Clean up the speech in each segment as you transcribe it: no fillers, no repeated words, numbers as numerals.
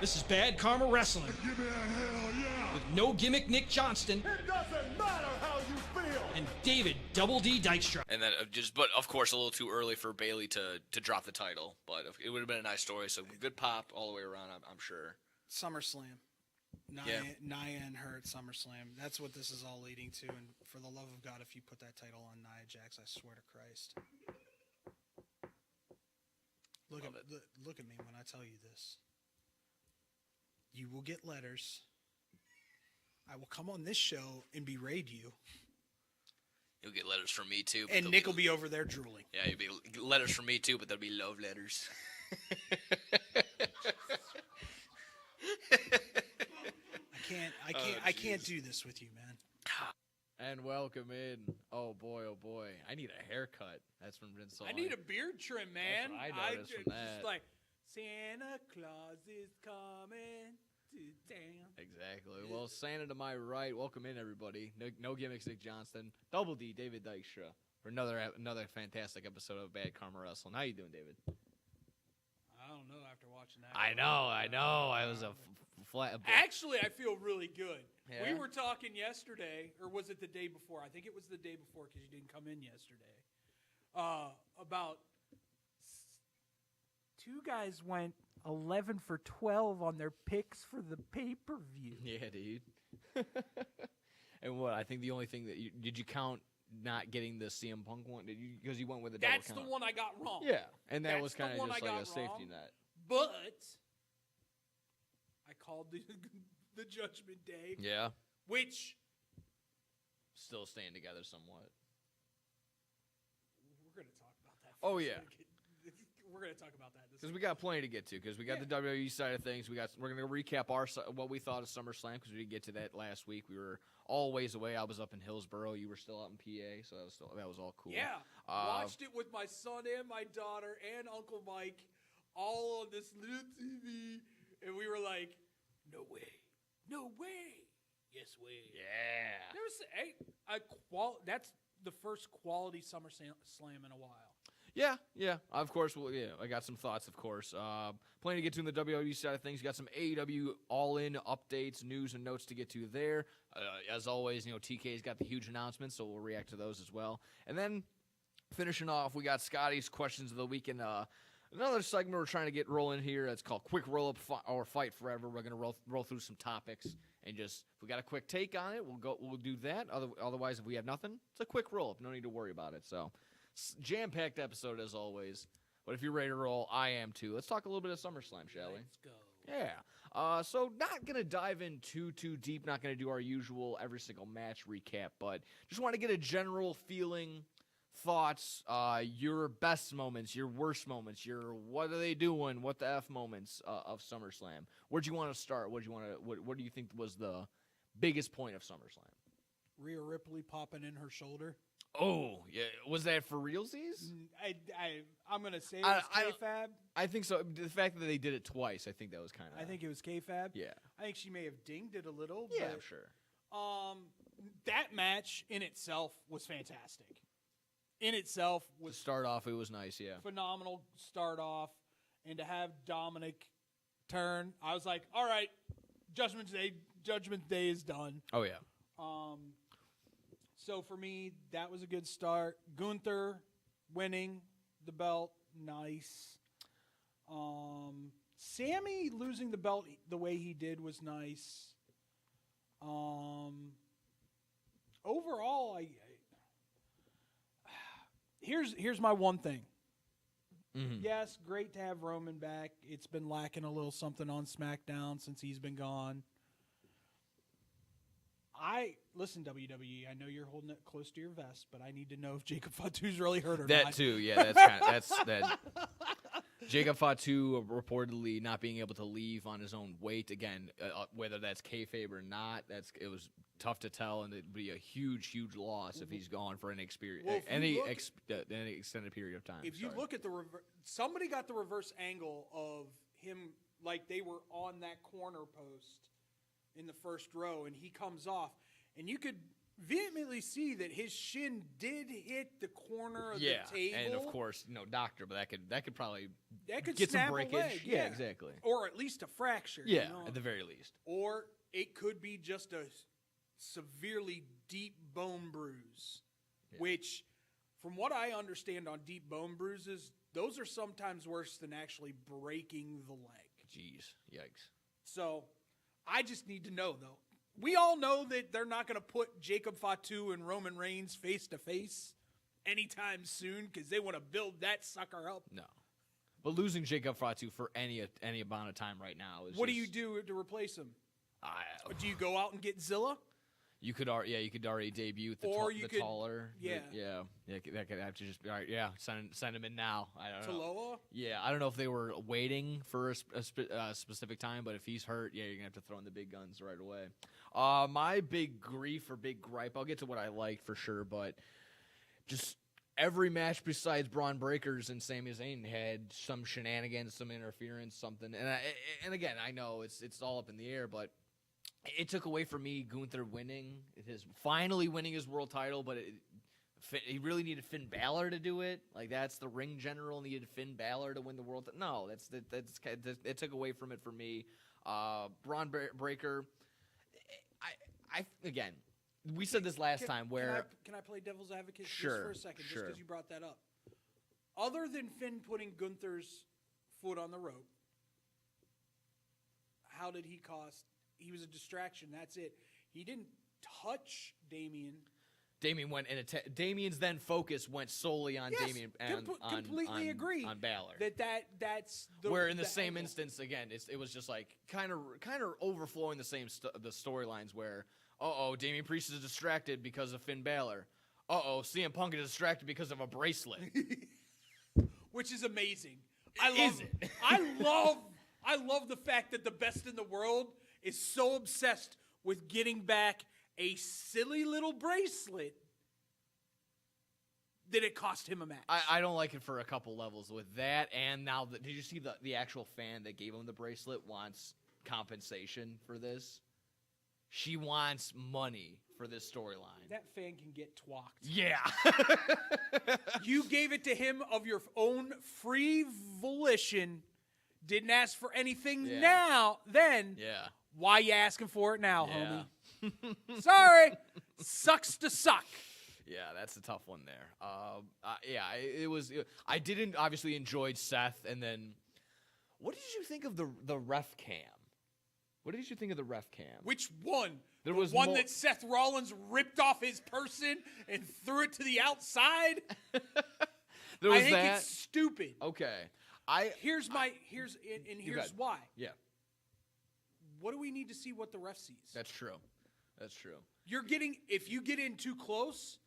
This is Bad Karma Wrestling. Give me a hell yeah! With no gimmick Nick Johnston. It doesn't matter how you feel! And David Double D Dykstra. And then but of course a little too early for Bayley to drop the title. But it would have been a nice story. So good pop all the way around, I'm sure. SummerSlam. Nia and her at SummerSlam. That's what this is all leading to. And for the love of God, if you put that title on Nia Jax, I swear to Christ. Look at me when I tell you this. You will get letters. I will come on this show and berate you. You'll get letters from me too. And Nick will be over there drooling. Yeah, you'll be letters from me too, but there'll be love letters. I can't do this with you, man. And welcome in. Oh boy, I need a haircut. That's from Vince. I need a beard trim, man. That's what I noticed from that. Just like Santa Claus is coming to town. Exactly. Well, Santa to my right. Welcome in, everybody. No gimmicks, Nick Johnston. Double D, David Dykstra, for another fantastic episode of Bad Karma Wrestling. How you doing, David? I don't know after watching that. I know. I was a flat. Actually, I feel really good. Yeah? We were talking yesterday, or was it the day before? I think it was the day before because you didn't come in yesterday. About two guys went 11 for 12 on their picks for the pay-per-view. Yeah, dude. And what? I think the only thing that did you count not getting the CM Punk one? Did you, because you went with a double That's count? the one I got wrong. Yeah, and that That's was kind the of one just I like got a safety wrong. net. But I called the Judgment Day. Yeah. Which Still staying together somewhat. we're going to talk about that. Oh, yeah. We're going to talk about that. Because we got plenty to get to. Because we got the WWE side of things. We're going to recap what we thought of SummerSlam because we didn't get to that last week. We were all ways away. I was up in Hillsboro. You were still out in PA, so that was all cool. Yeah, watched it with my son and my daughter and Uncle Mike, all on this little TV, and we were like, "No way, yes way." Yeah. That's the first quality SummerSlam in a while. Yeah. Of course, I got some thoughts, of course. Plenty to get to in the WWE side of things. Got some AEW all-in updates, news, and notes to get to there. As always, TK's got the huge announcements, so we'll react to those as well. And then, finishing off, we got Scotty's Questions of the Week, and another segment we're trying to get rolling here. It's called Quick Roll-Up or Fight Forever. We're going to roll through some topics, and just, if we got a quick take on it, we'll do that. Otherwise, if we have nothing, it's a quick roll-up. No need to worry about it, so... Jam-packed episode as always, but if you're ready to roll, I am too. Let's talk a little bit of SummerSlam, shall we? Let's go. Yeah. So not going to dive in too deep, not going to do our usual every single match recap, but just want to get a general feeling, thoughts, your best moments, your worst moments, your what are they doing, what the F moments of SummerSlam. Where'd you want to start? What do you think was the biggest point of SummerSlam? Rhea Ripley popping in her shoulder. Oh, yeah. Was that for realsies? I'm going to say it was kayfabe. I think so. The fact that they did it twice, I think that was kind of... I think it was kayfabe. Yeah. I think she may have dinged it a little. Yeah, but, sure. That match in itself was fantastic. To start off, it was nice, yeah. Phenomenal start off. And to have Dominic turn, I was like, all right, Judgment Day is done. Oh, yeah. So for me, that was a good start. Gunther winning the belt, nice. Sammy losing the belt the way he did was nice. Overall, here's my one thing. Mm-hmm. Yes, great to have Roman back. It's been lacking a little something on SmackDown since he's been gone. Listen, WWE, I know you're holding it close to your vest, but I need to know if Jacob Fatu's really hurt or not. That too, yeah. That's that. Jacob Fatu reportedly not being able to leave on his own weight again. Whether that's kayfabe or not, it was tough to tell, and it'd be a huge loss if he's gone for any extended period of time. If you look at somebody got the reverse angle of him, like they were on that corner post in the first row, and he comes off, and you could vehemently see that his shin did hit the corner of Yeah, the table. and of course, doctor, but that could probably that could get some snap breakage. a leg, Yeah, exactly. Or at least a fracture. Yeah, you know? at the very least. Or it could be just a severely deep bone bruise, which, from what I understand on deep bone bruises, those are sometimes worse than actually breaking the leg. Jeez, yikes. So I just need to know, though. We all know that they're not going to put Jacob Fatu and Roman Reigns face to face anytime soon because they want to build that sucker up. No. But losing Jacob Fatu for any amount of time right now is What do you do to replace him? Do you go out and get Zilla? You could already debut the, Or the you could- taller. yeah. That could have to just be all right. Yeah, send him in now. I don't know. Taloa? Yeah, I don't know if they were waiting for a specific time, but if he's hurt, yeah, you're gonna have to throw in the big guns right away. My big grief or big gripe, I'll get to what I liked for sure, but just every match besides Braun Breakers and Sami Zayn had some shenanigans, some interference, something. And again, I know it's all up in the air, but it took away from me Gunther finally winning his world title, but he really needed Finn Balor to do it. Like, that's the ring general, needed Finn Balor to win the world. No, it took away from it for me. Braun Breaker, again, we said this last time where Can I play devil's advocate Sure, just for a second, just sure. because you brought that up? Other than Finn putting Gunther's foot on the rope, how did he cost? He was a distraction. That's it. He didn't touch Damian. Damian went in Damian's then focus went solely on Yes, Damian and completely agree on Balor. That's the Where in the same angle. instance, again, it was just like kind of overflowing the same the storylines where, Damian Priest is distracted because of Finn Balor. CM Punk is distracted because of a bracelet. Which is amazing. Is it? I love the fact that the best in the world is so obsessed with getting back a silly little bracelet that it cost him a match. I don't like it for a couple levels with that, and now did you see the actual fan that gave him the bracelet wants compensation for this? She wants money for this storyline. That fan can get twacked. Yeah. You gave it to him of your own free volition. Didn't ask for anything then. Yeah. Why you asking for it now, Yeah. homie? Sorry. Sucks to suck. Yeah, that's a tough one there. It was. I didn't obviously enjoyed Seth, and then what did you think of the ref cam? What did you think of the ref cam? Which one? There the was one more- that Seth Rollins ripped off his person and threw it to the outside? There was I think that. it's stupid. Okay. Here's good. why. Yeah, What do we need to see what the ref sees? that's true. That's true. If you get in too close,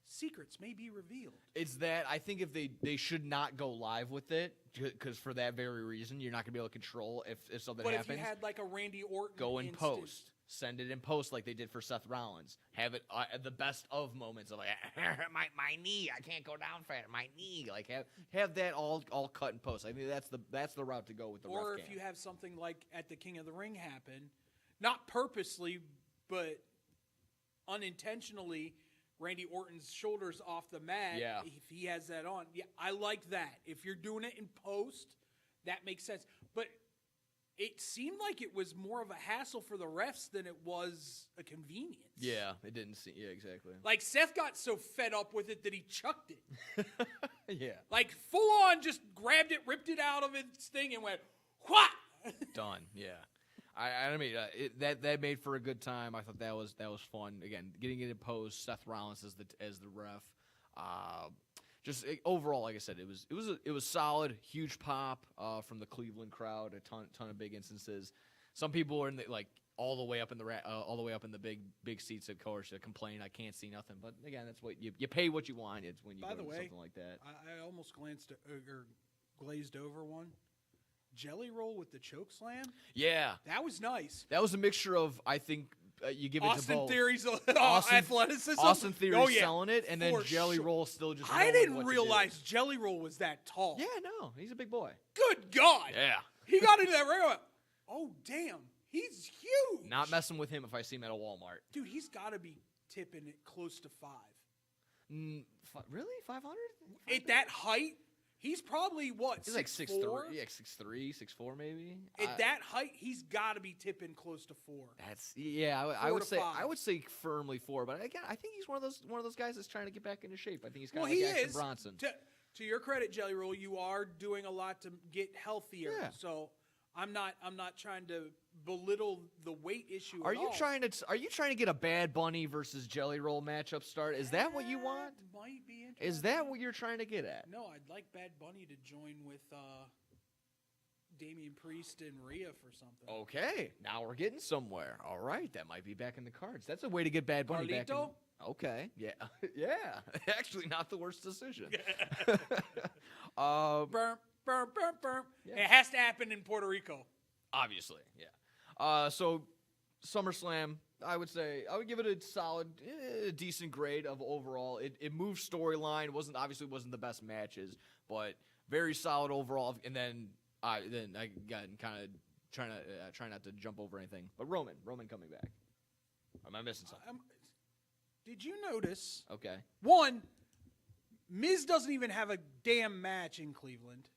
secrets may be revealed. It's that I think if they should not go live with it, because for that very reason, you're not gonna be able to control if something But happens. if you had like a Randy Orton, Go in instance- post. Send it in post like they did for Seth Rollins. Have it at the best of moments of like my knee, I can't go down for it. My knee, like have that all cut in post. I think that's the route to go with the or ref if cam. you have something like at the King of the Ring happen, not purposely, but unintentionally, Randy Orton's shoulders off the mat. Yeah. If he has that on, yeah, I like that. If you're doing it in post, that makes sense. But it seemed like it was more of a hassle for the refs than it was a convenience. Yeah, it didn't see. Yeah, exactly. Like Seth got so fed up with it that he chucked it. Yeah, Like full on, just grabbed it, ripped it out of its thing, and went, "What?" done. Yeah, I mean that made for a good time. I thought that was fun. Again, getting it in post. Seth Rollins as the ref. Overall, like I said, it was solid, huge pop from the Cleveland crowd. A ton of big instances. Some people are in all the way up in the big seats. Of course, to complain, I can't see nothing. But again, that's what you pay what you want. It's when you By go the to way, something like that. I almost glazed over one. Jelly roll with the choke slam. Yeah, That was nice. that was a mixture of I think you give it to Austin both. Theory's Austin- athleticism. Austin Theory Oh, yeah. selling it, and then For Jelly sure. Roll still just. I knowing didn't what to do. realize Jelly Roll was that tall. Yeah, no, he's a big boy. Good God. Yeah, He got into that ring. I went, oh, damn. He's huge. not messing with him if I see him at a Walmart. Dude, he's got to be tipping it close to 5. Really? 500? At that height, he's probably what? He's like 6'4"? 6'3", yeah, 6'3", 6'4", maybe. At that height, he's got to be tipping close to 4. That's I 4 would to say 5. I would say firmly 4, but again, I think he's one of those guys that's trying to get back into shape. I think he's kind Well, of he like Action is. Bronson. To your credit, Jelly Roll, you are doing a lot to get healthier. Yeah. So I'm not trying to belittle the weight issue. Are at you all. trying to get a Bad Bunny versus Jelly Roll matchup start? Is that what you want? Might be interesting. Is that what you're trying to get at? No, I'd like Bad Bunny to join with Damian Priest and Rhea for something. Okay, now we're getting somewhere. All right, that might be back in the cards. That's a way to get Bad Bunny back in. Carlito? Okay, yeah, yeah. Actually, not the worst decision. Burp, burp, burp, burp. Yeah. It has to happen in Puerto Rico. Obviously, yeah. So SummerSlam, I would give it a solid, decent grade of overall. It moved storyline. wasn't the best matches, but very solid overall. And then I got kind of try not to jump over anything. But Roman coming back. Am I missing something? Did you notice? Okay. One, Miz doesn't even have a damn match in Cleveland.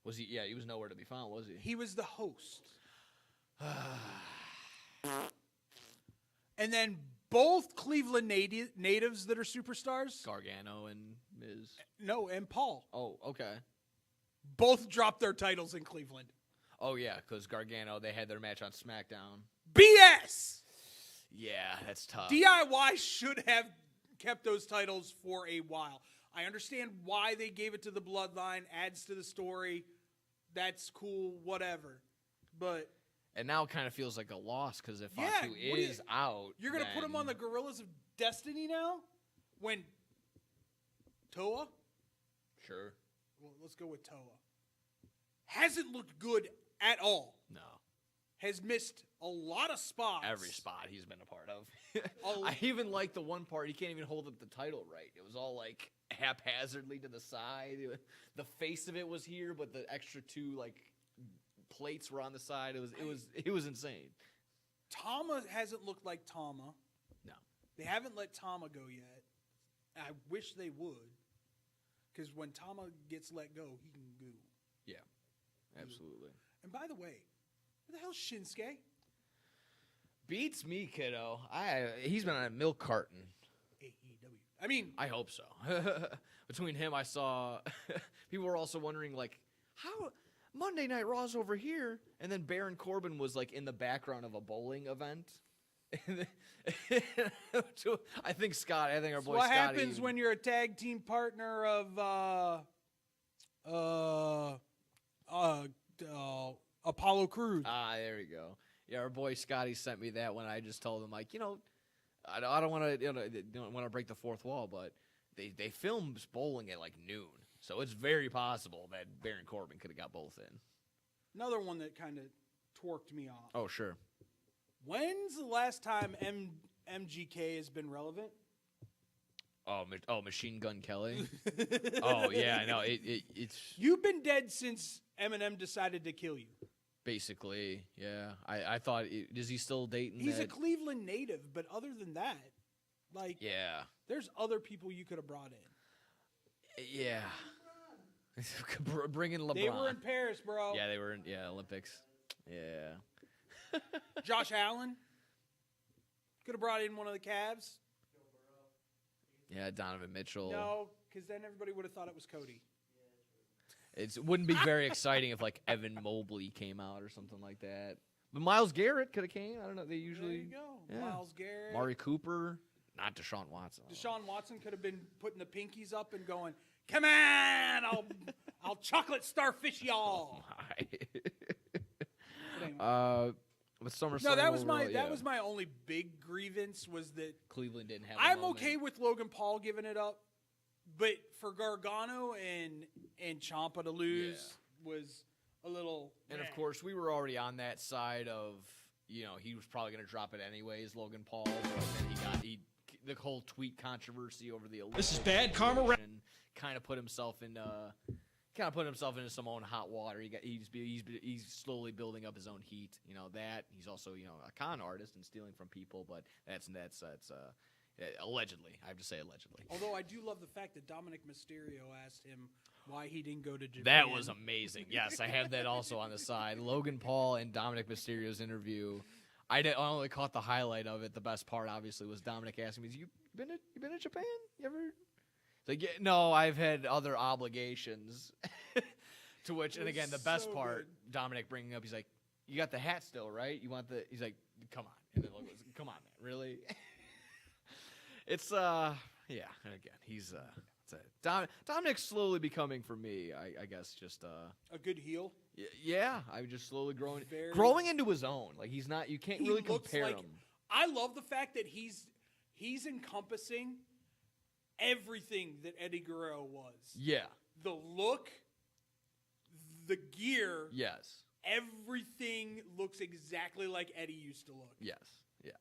Was he? Yeah, he was nowhere to be found, was he? He was the host. And then both Cleveland natives that are superstars. Gargano and Miz. No, and Paul. Oh, okay. Both dropped their titles in Cleveland. Oh yeah, because Gargano, they had their match on SmackDown. BS! Yeah, that's tough. DIY should have kept those titles for a while. I understand why they gave it to the Bloodline, adds to the story. That's cool, whatever. But and now it kind of feels like a loss because if Yeah, Fatu what do you- is out, you're going to put him on the Gorillas of Destiny now? When Toa? Sure. Well, let's go with Toa. Hasn't looked good at all. No. Has missed a lot of spots. Every spot he's been a part of. Oh. I even like the one part he can't even hold up the title right. It was all like haphazardly to the side. The face of it was here, but the extra two like plates were on the side. It was insane. Tama hasn't looked like Tama. No. They haven't let Tama go yet. I wish they would. Because when Tama gets let go, he can go. Yeah. Absolutely. And by the way, where the hell's Shinsuke? Beats me, kiddo. He's been on a milk carton. AEW. I mean, I hope so. Between him, I saw people were also wondering like how Monday Night Raw's over here, and then Baron Corbin was like in the background of a bowling event. So, I think our boy what Scotty. happens when you're a tag team partner of Apollo Crews? There we go. Yeah, our boy Scotty sent me that when I just told him like, I don't want to don't want to break the fourth wall, but they filmed bowling at like noon, so it's very possible that Baron Corbin could have got both in. Another one that kind of twerked me off. Oh sure. When's the last time MGK has been relevant? Oh, Machine Gun Kelly. Oh yeah, I know. It's You've been dead since Eminem decided to kill you. basically yeah. I thought is he still dating? He's a that? Cleveland native, but other than that, like, Yeah. there's other people you could have brought in. Yeah. Bring in LeBron. They were in Paris, bro. Yeah, they were in Olympics. Yeah. Josh Allen could have brought in one of the Cavs. Yeah, Donovan Mitchell. No, because then everybody would have thought it was Cody. It wouldn't be very exciting if like Evan Mobley came out or something like that. But Myles Garrett could have came. I don't know. They usually. There you go. Yeah. Miles Garrett. Mari Cooper, not Deshaun Watson. Deshaun Watson could have been putting the pinkies up and going, "Come on, I'll chocolate starfish y'all." But anyway. With SummerSlam. No, that was overall, that was my only big grievance was that Cleveland didn't have. I'm okay with Logan Paul giving it up, but for Gargano and Ciampa to lose was a little. And of course, we were already on that side of he was probably going to drop it anyways, Logan Paul. But then the whole tweet controversy over the Olympics. This is bad karma. Kind of put himself into some own hot water. He's slowly building up his own heat. He's also a con artist and stealing from people. But that's Allegedly. I have to say allegedly. Although I do love the fact that Dominic Mysterio asked him why he didn't go to Japan. That was amazing. Yes, I have that also on the side. Logan Paul and Dominic Mysterio's interview. I only caught the highlight of it. The best part, obviously, was Dominic asking me, "You been to Japan? You ever?" It's like, yeah, no, I've had other obligations. To which, and again, the best part, Dominic bringing up, he's like, "You got the hat still, right? You want the?" He's like, "Come on," and then Logan goes, "Come on, man, really?" It's yeah. Again, he's Dominic's slowly becoming for me. I guess just a good heel. Yeah, I'm just slowly growing into his own. Like he's not. You can't really compare him. I love the fact that he's encompassing everything that Eddie Guerrero was. Yeah. The look, the gear. Yes. Everything looks exactly like Eddie used to look. Yes. Yeah.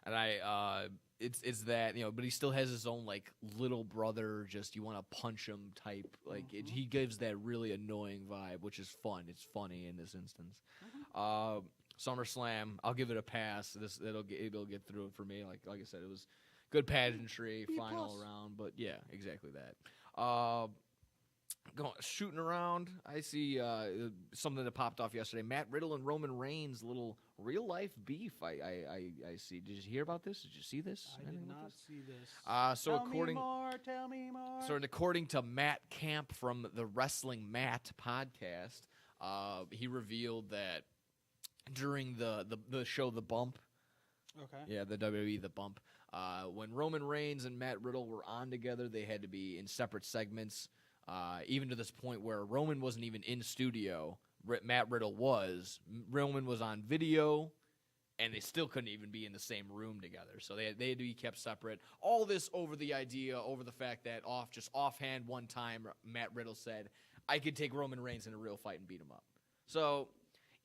And it's that, but he still has his own like little brother, just you want to punch him type. Like he gives that really annoying vibe, which is fun. It's funny in this instance. SummerSlam, I'll give it a pass. It'll get through it for me. Like I said, it was good pageantry, fine all around. But yeah, exactly that. Shooting around, I see something that popped off yesterday. Matt Riddle and Roman Reigns, little real life beef. I see. Did you hear about this? Did you see this? I did not see this. Tell me more. So according to Matt Camp from the Wrestling Matt podcast, he revealed that during the show The Bump. Okay. Yeah, the WWE The Bump. When Roman Reigns and Matt Riddle were on together, they had to be in separate segments. Even to this point where Roman wasn't even in studio, Matt Riddle was. Roman was on video, and they still couldn't even be in the same room together. So they had to be kept separate. All this over the fact that offhand one time, Matt Riddle said, "I could take Roman Reigns in a real fight and beat him up." So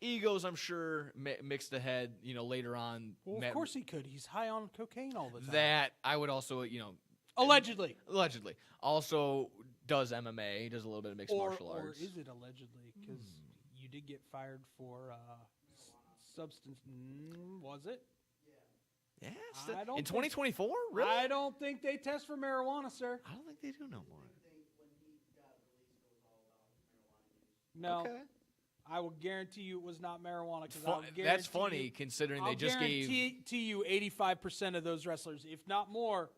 egos, I'm sure, mixed ahead. Later on. Well, of course he could. He's high on cocaine all the time. That I would also, allegedly. Also does MMA. He does a little bit of mixed martial arts. Or is it allegedly? Because you did get fired for substance. Was it? Yeah. In 2024? Really? I don't think they test for marijuana, sir. I don't think they do no more. No. Okay. I will guarantee you it was not marijuana. That's funny considering they just gave. I'll guarantee you 85% of those wrestlers, if not more,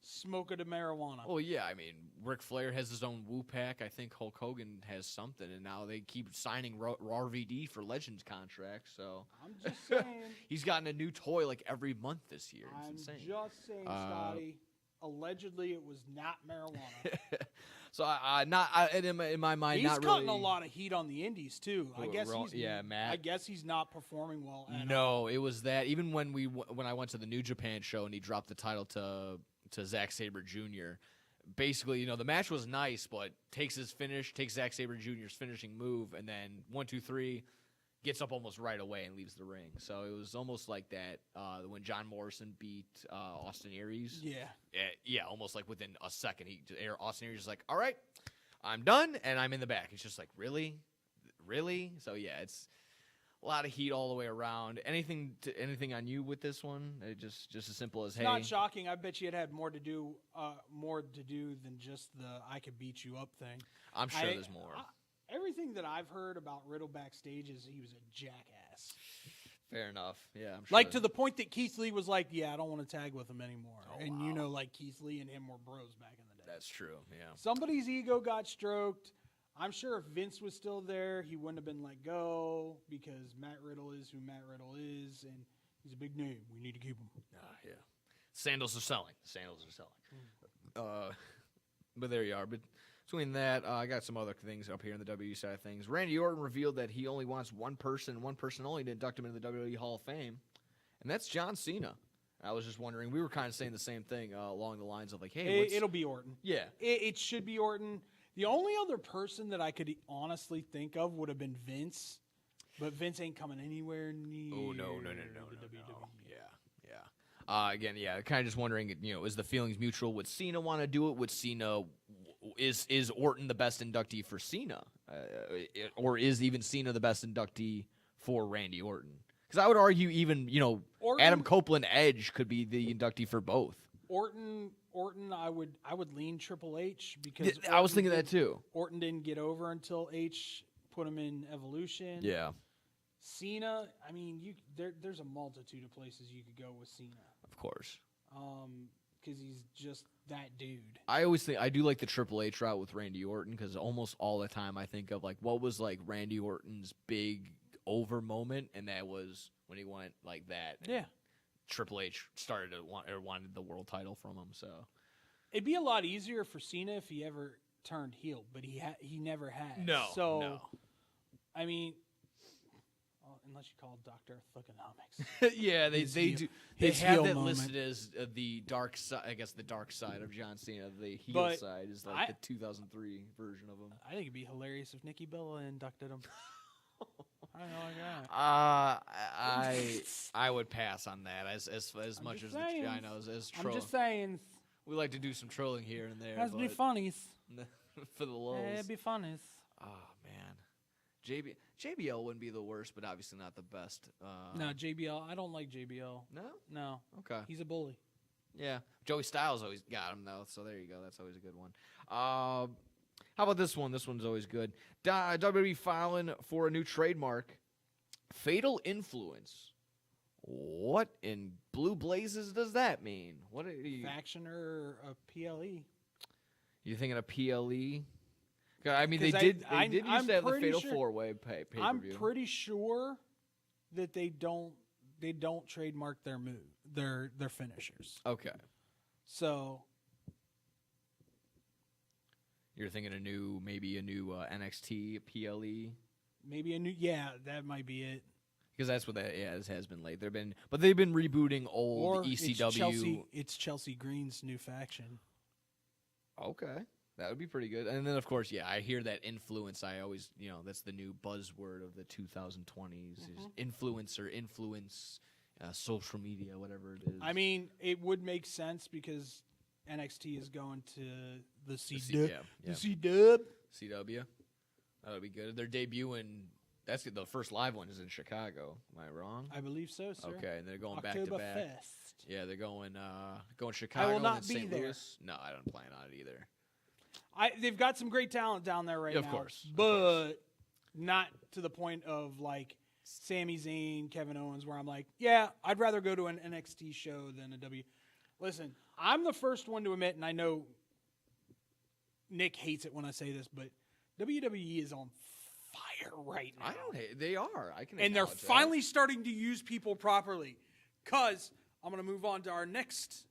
smoke a marijuana. Well, yeah, I mean, Ric Flair has his own Woo Pack. I think Hulk Hogan has something, and now they keep signing RVD for Legends contracts. So I'm just saying. He's gotten a new toy like every month this year. It's I'm insane. just saying, Scotty. Allegedly, it was not marijuana. So in my mind, he's not cutting really. a lot of heat on the Indies too. I guess Matt. I guess he's not performing well. No, it was that. Even when I went to the New Japan show and he dropped the title to Zack Sabre Jr. Basically, the match was nice, but takes Zack Sabre Jr.'s finishing move, and then 1, 2, 3, gets up almost right away and leaves the ring. So it was almost like that when John Morrison beat Austin Aries. Yeah, almost like within a second, Austin Aries is like, "All right, I'm done," and I'm in the back. It's just like, really? So yeah, it's a lot of heat all the way around. Anything on you with this one? Just as simple as, hey. It's not shocking. I bet you it had more to do than just the "I could beat you up" thing. I'm sure there's more. Everything that I've heard about Riddle backstage is he was a jackass. Fair enough. Yeah, I'm sure. Like to the point that Keith Lee was like, "Yeah, I don't want to tag with him anymore." Oh, and wow. like Keith Lee and him were bros back in the day. That's true. Yeah. Somebody's ego got stroked. I'm sure if Vince was still there, he wouldn't have been let go because Matt Riddle is who Matt Riddle is, and he's a big name. We need to keep him. Yeah. Sandals are selling. But there you are. But between that, I got some other things up here in the WWE side of things. Randy Orton revealed that he only wants one person only, to induct him into the WWE Hall of Fame, and that's John Cena. I was just wondering, we were kind of saying the same thing along the lines of like, hey, it'll be Orton. Yeah. It should be Orton. The only other person that I could honestly think of would have been Vince, but Vince ain't coming anywhere near. Oh, no. WWE. Yeah. Again, kind of just wondering, is the feelings mutual? Would Cena want to do it? Would Cena, is Orton the best inductee for Cena? Or is even Cena the best inductee for Randy Orton? Because I would argue even, Orton, Adam Copeland Edge could be the inductee for both. Orton, I would lean Triple H because I was Orton thinking that too. Orton didn't get over until H put him in Evolution. Yeah, Cena, I mean, there's a multitude of places you could go with Cena. of course. Because he's just that dude. I always think I do like the Triple H route with Randy Orton because almost all the time I think of like what was like Randy Orton's big over moment, and that was when he went like that. Yeah. Triple H started to wanted the world title from him. So It'd be a lot easier for Cena if he ever turned heel, but he never has. no. I mean, unless you call it Dr. Thugonomics. Yeah, they heel- do. They his have heel that moment. listed as the dark side. I guess the dark side of John Cena. The heel But side is like I- the 2003 version of him. I think it'd be hilarious if Nikki Bella inducted him. I don't know like that. I would pass on that as much as just saying. I know as I'm trolling. just saying. We like to do some trolling here and there. That'd be but funny. for the lulz. It'd be funny. Oh man, JBL wouldn't be the worst, but obviously not the best. No, JBL. I don't like JBL. No. No. Okay. He's a bully. Yeah, Joey Styles always got him though, so there you go. That's always a good one. How about this one? This one's always good. WWE filing for a new trademark, Fatal Influence. What in blue blazes does that mean? What are you? Faction or a PLE? You thinking of PLE? I mean, they 'Cause did I'm used to have the pretty Fatal sure- Four-Way pay-per-view. I'm pretty sure that they don't trademark their their finishers. Okay. So You're thinking maybe a new NXT PLE? maybe that might be it. Because that's what this has been late. They've been rebooting old Or ECW. it's Chelsea Green's new faction. Okay, that would be pretty good. And then of course, I hear that influence. I always, that's the new buzzword of the 2020s. Is influence, social media, whatever it is. I mean, it would make sense because NXT is going to the C- C-Dub. yeah. The C-Dub. CW, that would be good. They're debuting. That's the first live one is in Chicago. Am I wrong? I believe so, sir. Okay, and they're going back to back. Oktoberfest. Yeah, they're going Chicago I will and not then be St. there. Louis. No, I don't plan on it either. They've got some great talent down there right Yeah, now. of course. But not to the point of like Sami Zayn, Kevin Owens, where I'm like, I'd rather go to an NXT show than a W. Listen, I'm the first one to admit, and I know Nick hates it when I say this, but WWE is on fire right now. I don't hate. They are. I can. And they're acknowledge that. finally starting to use people properly. Because I'm going to move on to our next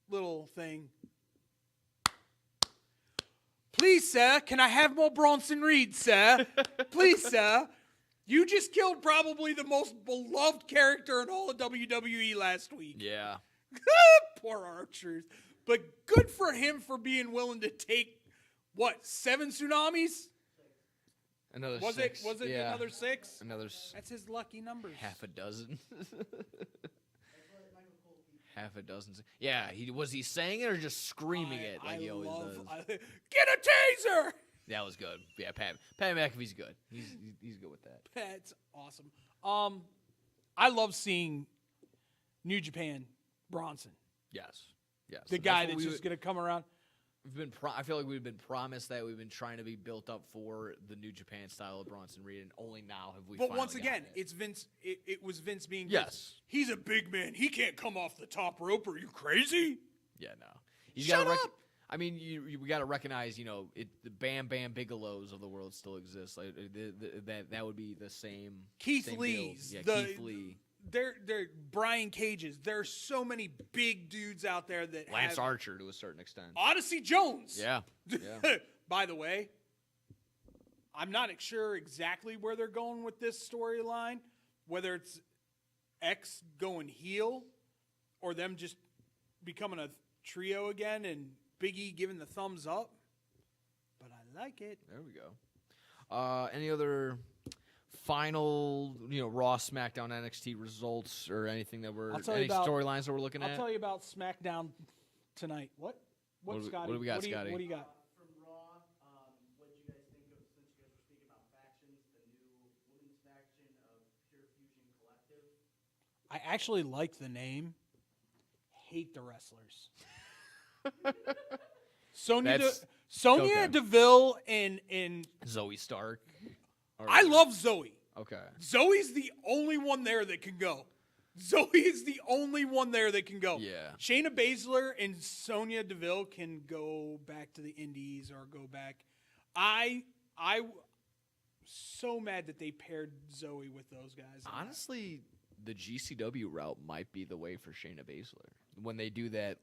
little thing. Please, sir, can I have more Bronson Reed, sir? Please, sir. You just killed probably the most beloved character in all of WWE last week. Yeah. Poor R-Truth. But good for him for being willing to take, 7 tsunamis? Another Was 6. it Yeah. another 6? Another That's his lucky numbers. half a dozen. Half a dozen. Yeah. Was he saying it or just screaming it like he always does? Get a taser! That was good. Yeah, Pat McAfee's good. He's good with that. That's awesome. I love seeing New Japan Bronson. Yes. The guy that's just going to come around. I feel like we've been promised that. We've been trying to be built up for the New Japan style of Bronson Reed, and only now have we. But finally once again, gotten it. it's Vince. It was Vince being. Yes. He's a big man. He can't come off the top rope. Are you crazy? Yeah, no. You Shut gotta up! I mean, we got to recognize, the Bam Bam Bigelows of the world still exist. Like that would be the same. Keith same Lee's. build. Yeah, Keith Lee. They're Brian Cage's. There's so many big dudes out there that Lance have Archer to a certain extent. Odyssey Jones. Yeah. By the way, I'm not sure exactly where they're going with this storyline, whether it's X going heel or them just becoming a trio again and Big E giving the thumbs up. But I like it. There we go. Any other final, Raw, SmackDown, NXT results or anything that any storylines that we're looking at? I'll tell you about SmackDown tonight. What? What Scotty? do we got, Scotty? What do you got? From Raw, what did you guys think of, since you guys were speaking about factions, the new women's faction of Pure Fusion Collective? I actually like the name. hate the wrestlers. Sonya okay. Deville and Zoe Stark. I love Zoe. Okay. Zoe's the only one there that can go. Zoe is the only one there that can go. Yeah. Shayna Baszler and Sonya Deville can go back to the Indies or go back. I so mad that they paired Zoe with those guys. Honestly, the GCW route might be the way for Shayna Baszler when they do that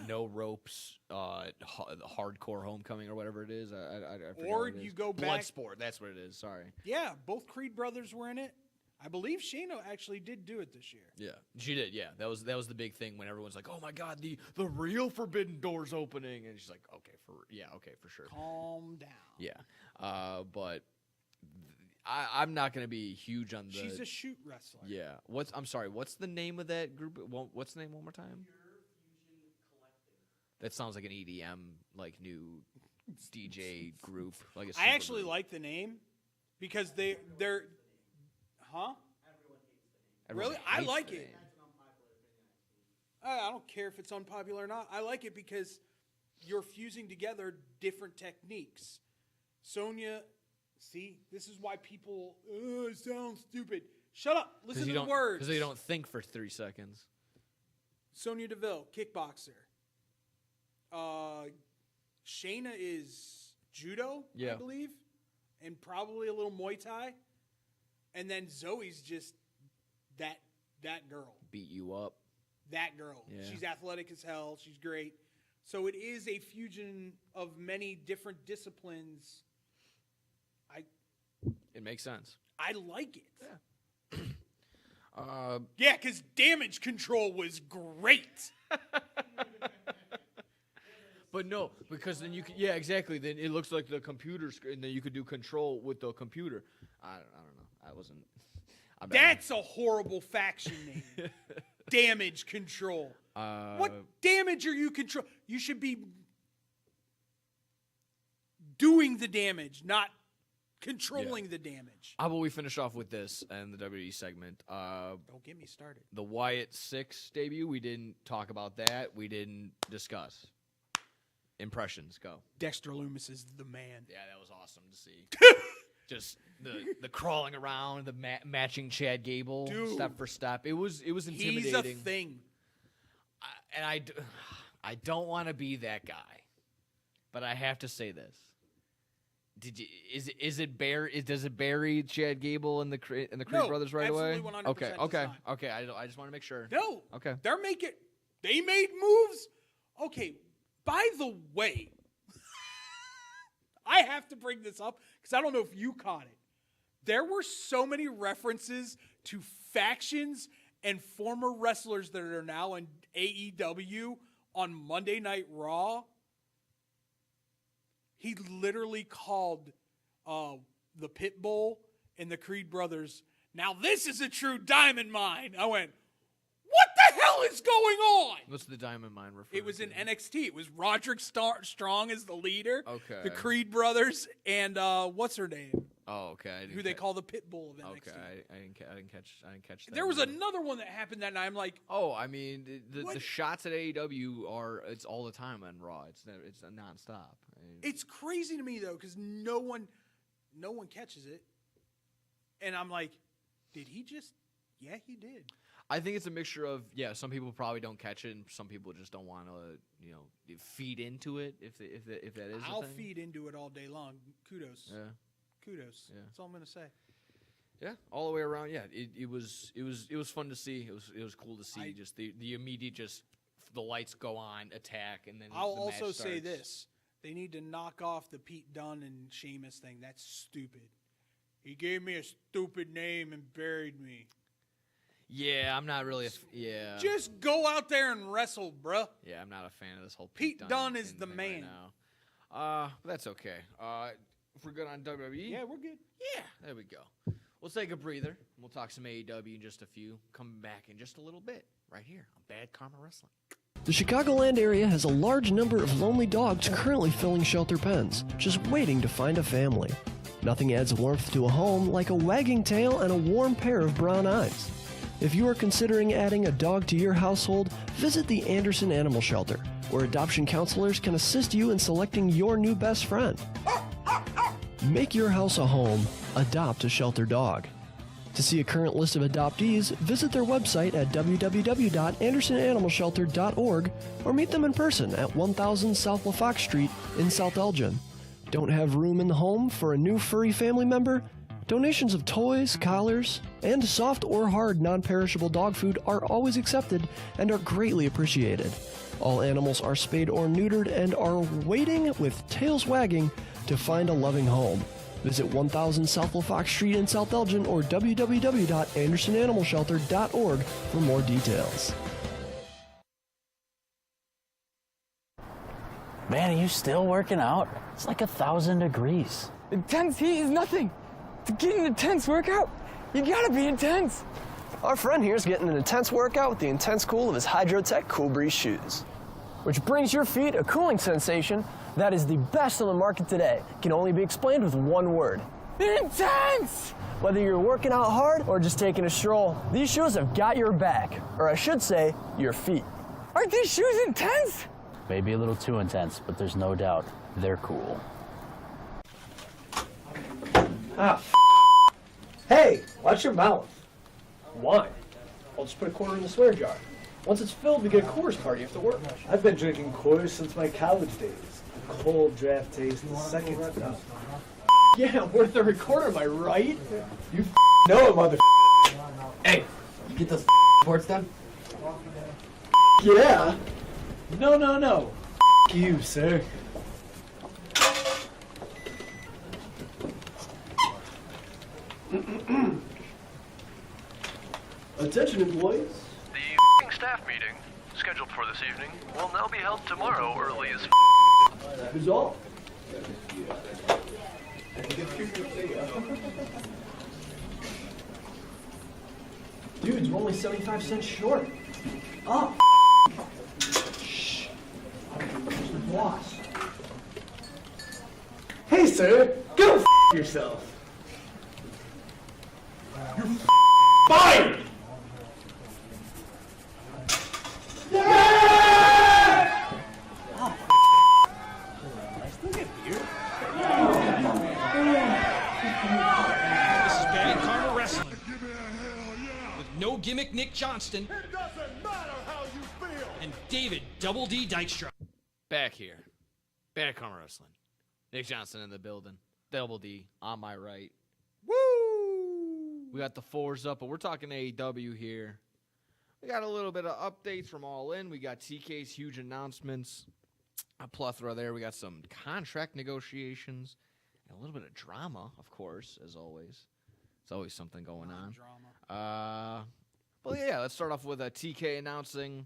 no ropes hardcore homecoming or whatever it is. I forget or what it is. you go back. Bloodsport. That's what it is. Sorry. Yeah, both Creed brothers were in it. I believe Shayna actually did do it this year. Yeah, she did. Yeah, that was the big thing when everyone's like, "Oh my God, the real Forbidden Door's opening," and she's like, "Okay, for sure." Calm down. Yeah, but I'm not gonna be huge on the. She's a shoot wrestler. Yeah. I'm sorry. What's the name of that group? What's the name one more time? That sounds like an EDM new DJ group. Like a I actually supergroup. like the name because they're. Huh? Everyone Really? I hates like the it. name. I don't care if it's unpopular or not. I like it because you're fusing together different techniques. Sonya, see, this is why people it sounds stupid. Shut up. Listen to the words. Because they don't think for 3 seconds. Sonya Deville, kickboxer. Shayna is judo, I believe, and probably a little Muay Thai. And then Zoe's just that girl. Beat you up. That girl. Yeah. She's athletic as hell. She's great. So it is a fusion of many different disciplines. It makes sense. I like it. Yeah. Yeah, because damage control was great. But no, because then you can, yeah, exactly. Then it looks like the computer screen, and then you could do control with the computer. I don't know. I wasn't. That's a horrible faction name. Damage control. What damage are you control? You should be doing the damage, not controlling the damage. How about we finish off with this and the WWE segment? Don't get me started. The Wyatt 6 debut. We didn't talk about that. We didn't discuss. Impressions, go. Dexter Lumis is the man. Yeah, that was awesome to see. Just the crawling around, the matching Chad Gable, step for step. It was intimidating. He's a thing. I don't want to be that guy, but I have to say this. Does it bury Chad Gable and the Creed brothers right away? Absolutely 100% Okay. I just want to make sure. No. Okay. They made moves. Okay. By the way, I have to bring this up because I don't know if you caught it. There were so many references to factions and former wrestlers that are now in AEW on Monday Night Raw. He literally called the Pitbull and the Creed brothers, "Now this is a true diamond mine." I went, what the hell is going on? What's the Diamond Mine reference? It was in NXT. It was Roderick Strong as the leader. Okay. The Creed brothers and what's her name? Oh, okay. Who they call the Pitbull of NXT. Okay, I didn't catch that. There was another one that happened that night. I'm like, oh, I mean, the shots at AEW it's all the time on Raw. It's nonstop. It's crazy to me though because no one catches it, and I'm like, did he just? Yeah, he did. I think it's a mixture of some people probably don't catch it, and some people just don't want to feed into it. If that is, I'll feed into it all day long. Kudos. Yeah. Kudos. Yeah. That's all I'm gonna say. Yeah, all the way around. Yeah, it was fun to see. It was cool to see just the immediate the lights go on, attack, and then I'll the also match say starts. this: they need to knock off the Pete Dunne and Sheamus thing. That's stupid. He gave me a stupid name and buried me. Yeah, I'm not really. Just go out there and wrestle, bruh. Yeah, I'm not a fan of this whole Pete Dunne is the thing man. Right now. But that's okay. If we're good on WWE, Yeah, we're good. yeah, there we go. We'll take a breather. We'll talk some AEW in just a few. Coming back in just a little bit, right here on Bad Karma Wrestling. The Chicagoland area has a large number of lonely dogs currently filling shelter pens, just waiting to find a family. Nothing adds warmth to a home like a wagging tail and a warm pair of brown eyes. If you are considering adding a dog to your household, visit the Anderson Animal Shelter, where adoption counselors can assist you in selecting your new best friend. Make your house a home. Adopt a shelter dog. To see a current list of adoptees, visit their website at www.andersonanimalshelter.org or meet them in person at 1000 South LaFox Street in South Elgin. Don't have room in the home for a new furry family member? Donations of toys, collars, and soft or hard non-perishable dog food are always accepted and are greatly appreciated. All animals are spayed or neutered and are waiting with tails wagging to find a loving home. Visit 1000 South LaFox Street in South Elgin or www.andersonanimalshelter.org for more details. Man, are you still working out? It's like 1,000 degrees. Intense heat is nothing. To get an intense workout, you gotta be intense. Our friend here's getting an intense workout with the intense cool of his Hydrotech Cool Breeze shoes, which brings your feet a cooling sensation that is the best on the market today. Can only be explained with one word. Intense! Whether you're working out hard or just taking a stroll, these shoes have got your back, or I should say, your feet. Aren't these shoes intense? Maybe a little too intense, but there's no doubt they're cool. Hey, watch your mouth. Wine. I'll just put a quarter in the swear jar. Once it's filled, we get a Coors party after work. I've been drinking Coors since my college days. Cold draft taste, second to none. Yeah, worth the recorder, am I right? You know it, mother. Hey, you get those reports done? Yeah. No. You, sir. Attention, employees. The staff meeting, scheduled for this evening, will now be held tomorrow early as Who's all? Dudes, we're only 75 cents short. Oh, shh. Where's the boss? Hey, sir, go yourself. You're fired! This is Bad Karma Wrestling. With no gimmick Nick Johnston. It doesn't matter how you feel. And David Double D Dykstra. Back here. Bad Karma Wrestling. Nick Johnson in the building. Double D on my right. Woo! We got the fours up, but we're talking AEW here. We got a little bit of updates from All In. We got TK's huge announcements. A plethora there. We got some contract negotiations. And a little bit of drama, of course, as always. It's always something going on. Drama. Well, yeah, let's start off with TK announcing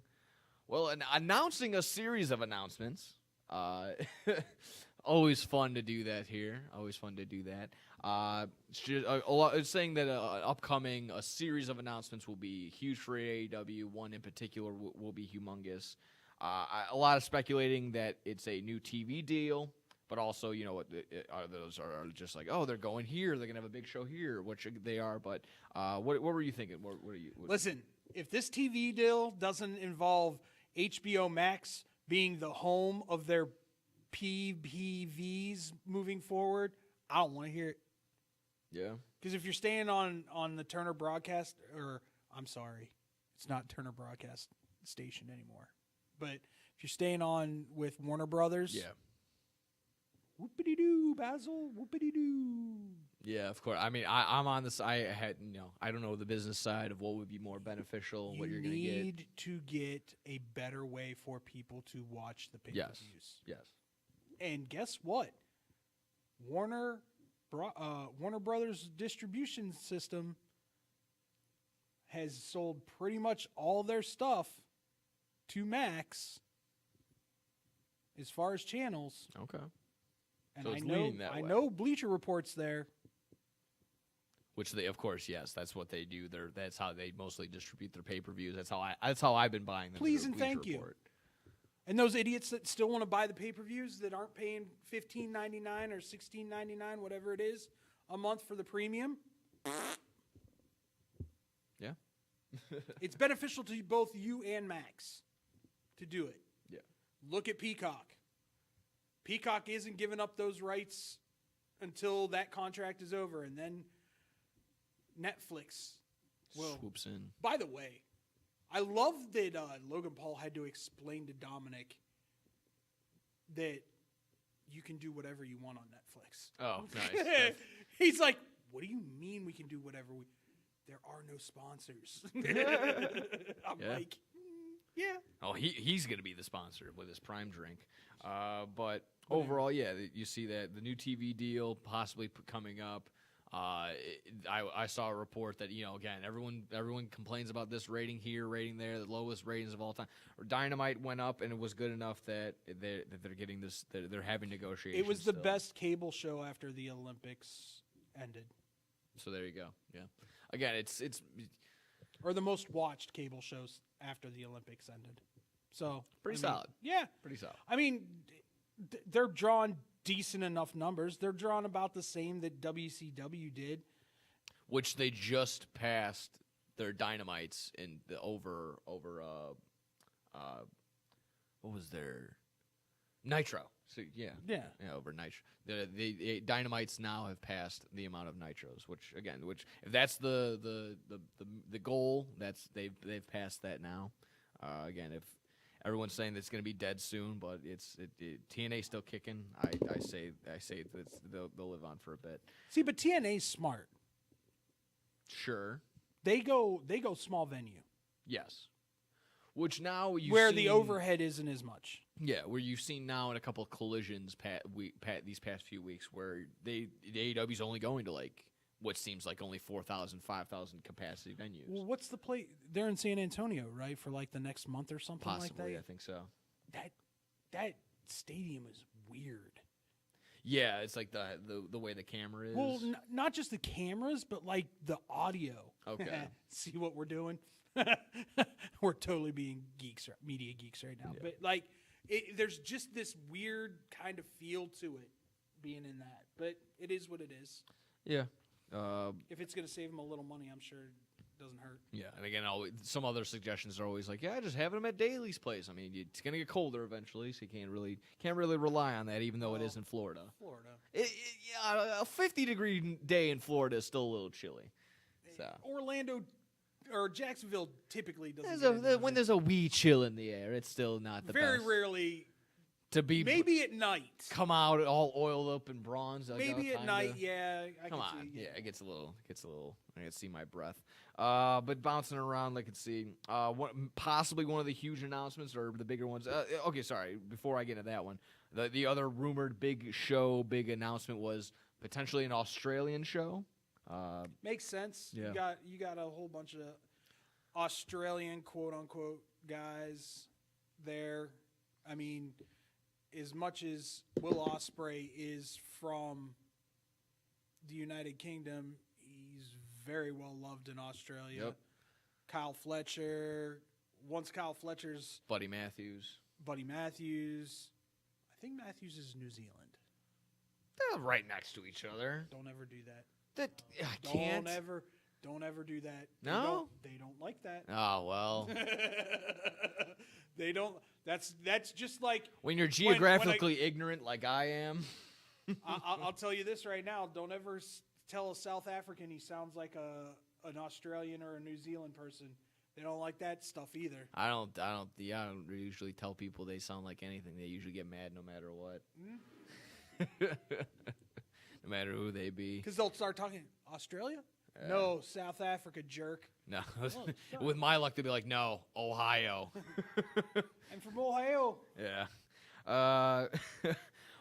a series of announcements. Always fun to do that here. Always fun to do that. It's saying that a series of announcements will be huge for AEW. One in particular will be humongous. A lot of speculating that it's a new TV deal, but also, those are just like, oh, they're going here. They're going to have a big show here, which they are. But what were you thinking? Listen, if this TV deal doesn't involve HBO Max being the home of their PPVs moving forward, I don't want to hear it. Yeah. Because if you're staying on the Turner Broadcast, or I'm sorry, it's not Turner Broadcast Station anymore. But if you're staying on with Warner Brothers, yeah. Whoopity-doo, Basil, whoopity-doo. Yeah, of course. I mean, I'm on this. I don't know the business side of what would be more beneficial, what you're going to get. You need to get a better way for people to watch the pay-per-views. Yes. And guess what? Warner Brothers distribution system has sold pretty much all their stuff to Max as far as channels. Okay. And So it's leaning that way. I know Bleacher Report's there. Which they, of course, yes, that's what they do. That's how they mostly distribute their pay-per-views. That's how I've been buying them. Please and thank you. And those idiots that still want to buy the pay-per-views that aren't paying $15.99 or $16.99, whatever it is, a month for the premium. Yeah. It's beneficial to both you and Max to do it. Yeah. Look at Peacock. Peacock isn't giving up those rights until that contract is over, and then Netflix will swoops in. By the way, I love that Logan Paul had to explain to Dominic that you can do whatever you want on Netflix. Oh, nice. He's like, what do you mean we can do whatever we... There are no sponsors. I'm like, yeah. Oh, he's going to be the sponsor with his Prime drink. But overall, yeah, you see that the new TV deal possibly coming up. I saw a report that, again, everyone complains about this rating here, rating there, the lowest ratings of all time. Dynamite went up, and it was good enough that they're getting this. They're having negotiations. It was the still. best cable show after the Olympics ended. So there you go. Yeah. Again, it's or the most watched cable shows after the Olympics ended. So pretty solid. Yeah, pretty solid. I mean, they're drawing decent enough numbers. They're drawing about the same that WCW did, which they just passed their Dynamites in the over what was their Nitro. So yeah, over Nitro. The Dynamites now have passed the amount of Nitros, which if that's the goal, they've passed that now. Again, if everyone's saying that it's going to be dead soon, but TNA's still kicking. I say they'll live on for a bit. See, but TNA's smart. Sure, they go small venue. Yes, which now where the overhead isn't as much. Yeah, where you've seen now in a couple of collisions these past few weeks where the AEW's only going to like what seems like only 4,000, 5,000 capacity venues. Well, what's the play? They're in San Antonio, right, for like the next month or something Possibly, like that? I think so. That stadium is weird. Yeah, it's like the way the camera is. Well, not just the cameras, but like the audio. Okay. See what we're doing? We're totally being media geeks right now. Yeah. But like, there's just this weird kind of feel to it being in that. But it is what it is. Yeah. If it's going to save them a little money, I'm sure it doesn't hurt. Yeah, and again, some other suggestions are always like, yeah, just have them at Daly's place. I mean, it's going to get colder eventually, so you can't really rely on that, even though it is in Florida. Yeah, a 50-degree day in Florida is still a little chilly. So Orlando or Jacksonville typically doesn't. When there's a wee chill in the air, it's still not the very best. Very rarely. To be maybe at night. Come out all oiled up in bronze. Maybe at night, yeah. Come on, yeah, it gets a little. I can see my breath. But bouncing around, I could see. Possibly one of the huge announcements or the bigger ones. Okay, sorry. Before I get into that one, the other rumored big announcement was potentially an Australian show. Makes sense. Yeah. You got a whole bunch of Australian quote unquote guys there. I mean, as much as Will Ospreay is from the United Kingdom, he's very well loved in Australia. Yep. Kyle Fletcher. Once Kyle Fletcher's Buddy Matthews. I think Matthews is New Zealand. They're right next to each other. Don't ever do that. I can't. Don't ever do that. No? They don't like that. Oh, well. They don't. That's just like when you're geographically ignorant like I am. I'll tell you this right now. Don't ever tell a South African he sounds like an Australian or a New Zealand person. They don't like that stuff either. I don't usually tell people they sound like anything. They usually get mad no matter what. No matter who they be. Because they'll start talking Australia? No, South Africa, jerk. No. With my luck, they'll be like, no, Ohio. I'm from Ohio. Yeah.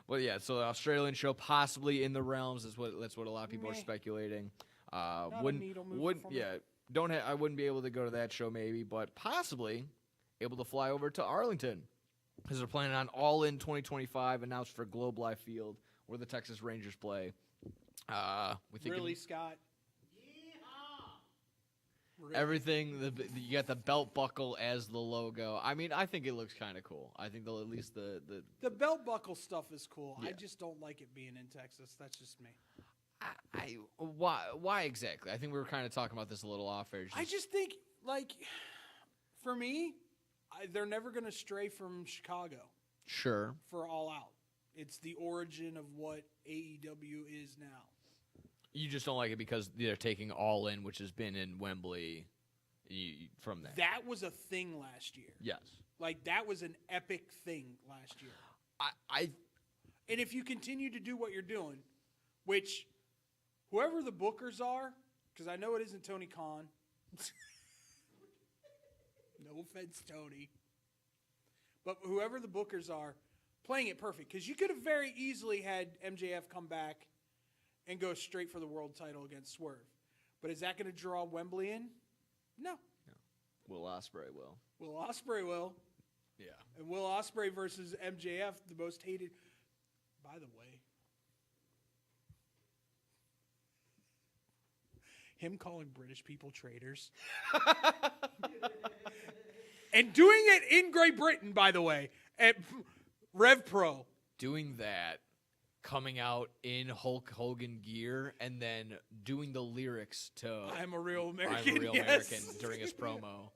Well, yeah, so the Australian show possibly in the realms that's what a lot of people are speculating. I wouldn't be able to go to that show maybe, but possibly able to fly over to Arlington because they're planning on All In 2025 announced for Globe Life Field where the Texas Rangers play. We think really, Scott? Really? Everything, you got the belt buckle as the logo. I mean, I think it looks kind of cool. I think at least the belt buckle stuff is cool. Yeah. I just don't like it being in Texas. That's just me. Why exactly? I think we were kind of talking about this a little off air. I just think like, for me, they're never going to stray from Chicago. Sure. For All Out. It's the origin of what AEW is now. You just don't like it because they're taking All In, which has been in Wembley from there. That was a thing last year. Yes. Like, that was an epic thing last year. And if you continue to do what you're doing, which whoever the bookers are, because I know it isn't Tony Khan. No offense, Tony. But whoever the bookers are, playing it perfect. Because you could have very easily had MJF come back and go straight for the world title against Swerve. But is that going to draw Wembley in? No. Will Ospreay will. Will Ospreay will. Yeah. And Will Ospreay versus MJF, the most hated. By the way, him calling British people traitors. And doing it in Great Britain, by the way, at Rev Pro. Doing that, coming out in Hulk Hogan gear, and then doing the lyrics to I'm a Real American, I'm a Real yes. American during his promo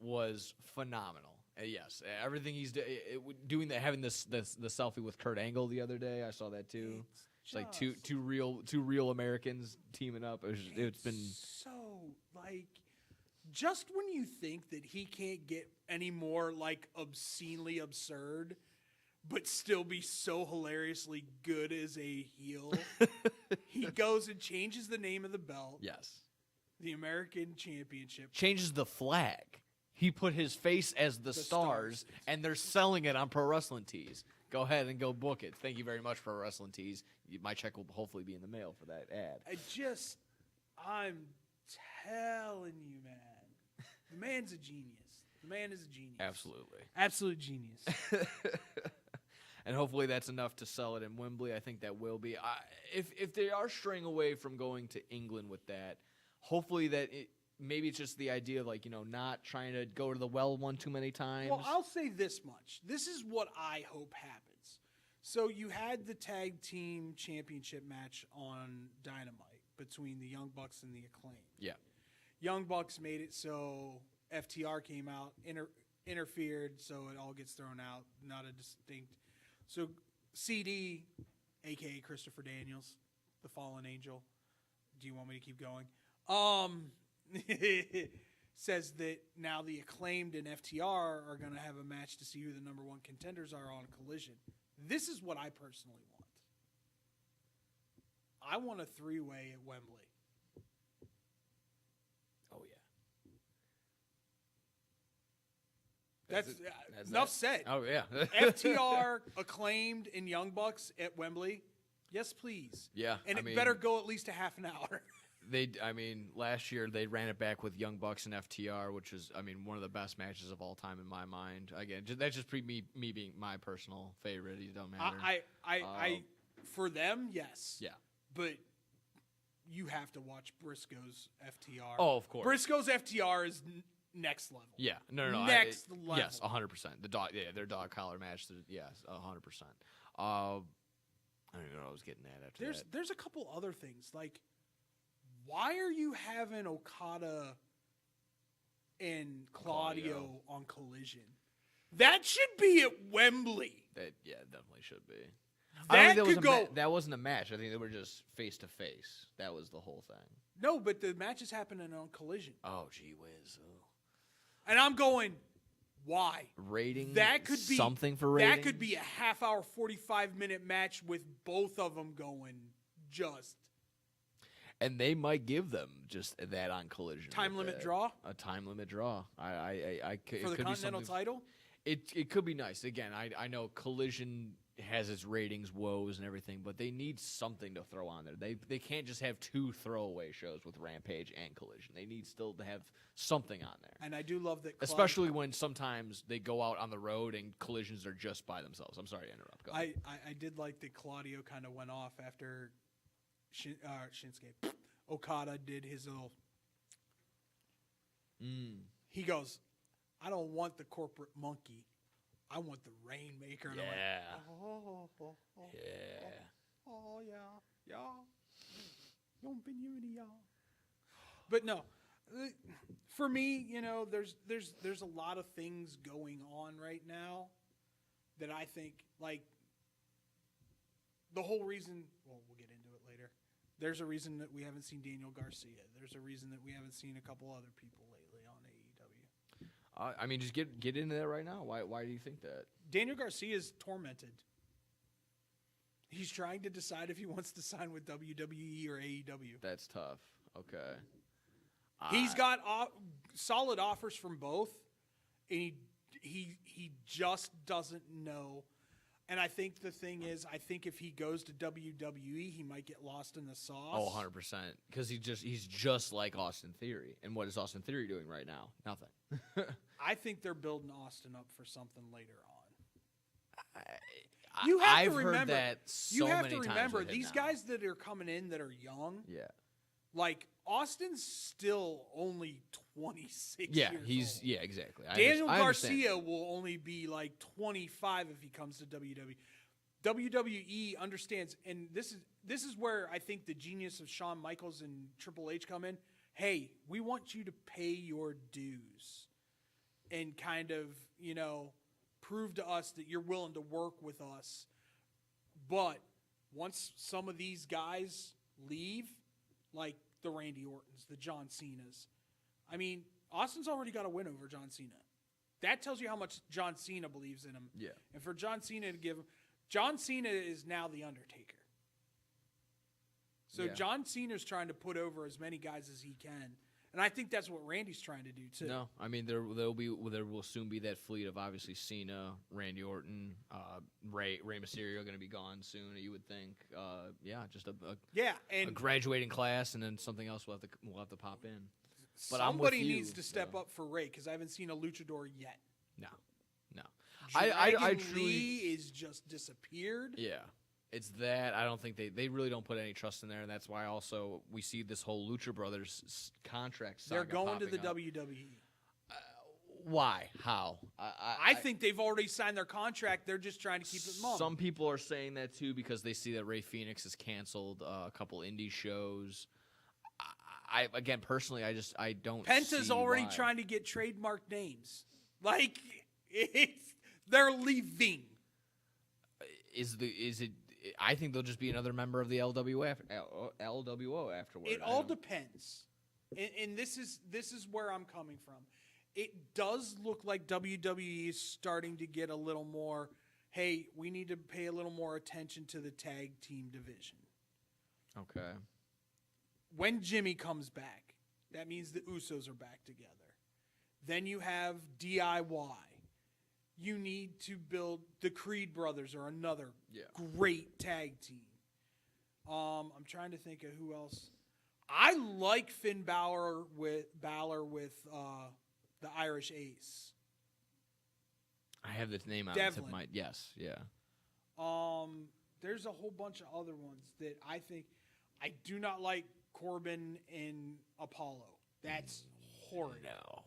was phenomenal. Yes, everything he's doing that, having the selfie with Kurt Angle the other day, I saw that too. It's like two real Americans teaming up. It's been so like, just when you think that he can't get any more like obscenely absurd, but still be so hilariously good as a heel, he goes and changes the name of the belt. Yes, the American Championship. Changes the flag. He put his face as the stars, and they're selling it on Pro Wrestling Tees. Go ahead and go book it. Thank you very much, Pro Wrestling Tees. My check will hopefully be in the mail for that ad. I'm telling you, man. The man's a genius. The man is a genius. Absolutely. Absolute genius. And hopefully that's enough to sell it in Wembley. I think that will be. If they are straying away from going to England with that, hopefully that maybe it's just the idea of, like, not trying to go to the well one too many times. Well, I'll say this much. This is what I hope happens. So you had the tag team championship match on Dynamite between the Young Bucks and the Acclaim. Yeah. Young Bucks made it so FTR came out, interfered, so it all gets thrown out. Not a distinct. So CD, a.k.a. Christopher Daniels, the fallen angel. Do you want me to keep going? Says that now the Acclaimed and FTR are going to have a match to see who the number one contenders are on Collision. This is what I personally want. I want a three-way at Wembley. Oh, yeah. That's enough said. Oh, yeah. FTR, Acclaimed, and Young Bucks at Wembley. Yes, please. Yeah. And it better go at least a half an hour. Last year they ran it back with Young Bucks and FTR, which was, one of the best matches of all time in my mind. Again, that's just me being my personal favorite. It don't matter. I for them, yes. Yeah. But you have to watch Briscoe's FTR. Oh, of course. Briscoe's FTR is next level. Yeah. No. Next level. Yes, 100%. Their dog collar match. Yes, 100%. I don't even know what I was getting at after that. There's a couple other things. Like, why are you having Okada and Claudio on Collision? That should be at Wembley. That definitely should be. That wasn't a match. I think they were just face to face. That was the whole thing. No, but the match is happening on Collision. Oh, gee whiz. Oh. And I'm going, why? Rating? That could be something for ratings? That could be a half-hour, 45-minute match with both of them going just. And they might give them just that on Collision. Time limit draw? A time limit draw. For the Continental title? It could be nice. Again, I know Collision has its ratings woes and everything, but they need something to throw on there. They can't just have two throwaway shows with Rampage and Collision. They need still to have something on there. And I do love that. Especially when sometimes they go out on the road and Collisions are just by themselves. I'm sorry to interrupt. Go ahead. I did like that Claudio kind of went off after Shinsuke. Okada did his little. He goes, I don't want the corporate monkey. I want the Rainmaker. And yeah. Yeah. Y'all. Don't be y'all. But no, for me, there's a lot of things going on right now that I think, like, the whole reason. Well, we'll get into it later. There's a reason that we haven't seen Daniel Garcia. There's a reason that we haven't seen a couple other people lately on AEW. I mean, just get into that right now. Why do you think that? Daniel Garcia is tormented. He's trying to decide if he wants to sign with WWE or AEW. That's tough. Okay. He's got solid offers from both, and he just doesn't know. And I think the thing is, I think if he goes to WWE, he might get lost in the sauce. Oh, 100%. Because he's just like Austin Theory. And what is Austin Theory doing right now? Nothing. I think they're building Austin up for something later on. I've heard that so many times. You have to remember, these guys that are coming in that are young, yeah, like Austin's still only 26 years old. Yeah, exactly. Daniel Garcia will only be like 25 if he comes to WWE. WWE understands, and this is where I think the genius of Shawn Michaels and Triple H come in. Hey, we want you to pay your dues and kind of, prove to us that you're willing to work with us. But once some of these guys leave, like the Randy Ortons, the John Cenas, I mean, Austin's already got a win over John Cena. That tells you how much John Cena believes in him. Yeah. And for John Cena to give him, John Cena is now the Undertaker. So John Cena's trying to put over as many guys as he can. And I think that's what Randy's trying to do too. No, I mean there will soon be that fleet of obviously Cena, Randy Orton, Rey Mysterio going to be gone soon. You would think, just a graduating class, and then something else we'll have to pop in. But somebody needs to step up for Rey because I haven't seen a luchador yet. No. I truly is just disappeared. Yeah. It's that I don't think they really don't put any trust in there, and that's why also we see this whole Lucha Brothers contract saga. They're going to the up. WWE. Why? How? I think they've already signed their contract. They're just trying to keep it mum. Some people are saying that too because they see that Rey Fenix has canceled a couple indie shows. Again, personally, I don't. Penta's see already why. trying to get trademark names. Like they're leaving. Is it? I think they'll just be another member of the LWO afterward. It all depends, and this is where I'm coming from. It does look like WWE is starting to get a little more. Hey, we need to pay a little more attention to the tag team division. Okay. When Jimmy comes back, that means the Usos are back together. Then you have DIY. You need to build the Creed brothers are another great tag team. I'm trying to think of who else. I like Finn Balor with the Irish Ace. I have this name on the tip of my yes, yeah. There's a whole bunch of other ones that I think. I do not like Corbin and Apollo. That's horrid. No.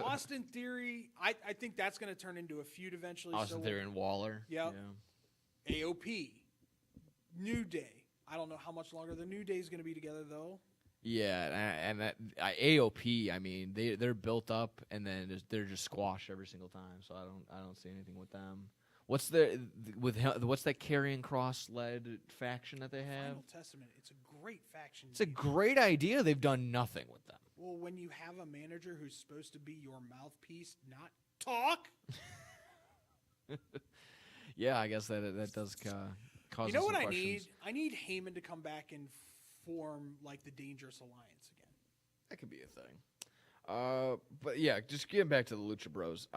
Austin Theory, I think that's going to turn into a feud eventually. Austin Theory and Waller. Yep. Yeah. AOP. New Day. I don't know how much longer the New Day is going to be together, though. Yeah, and that AOP, I mean, they're built up, and then they're just squashed every single time, so I don't see anything with them. What's that Karrion Kross led faction that they have? Final Testament. It's a great faction. It's a great idea. They've done nothing with them. Well, when you have a manager who's supposed to be your mouthpiece, not talk. Yeah, I guess that does cause. You know what some I need? questions. I need Heyman to come back and form like the Dangerous Alliance again. That could be a thing. But yeah, just getting back to the Lucha Bros.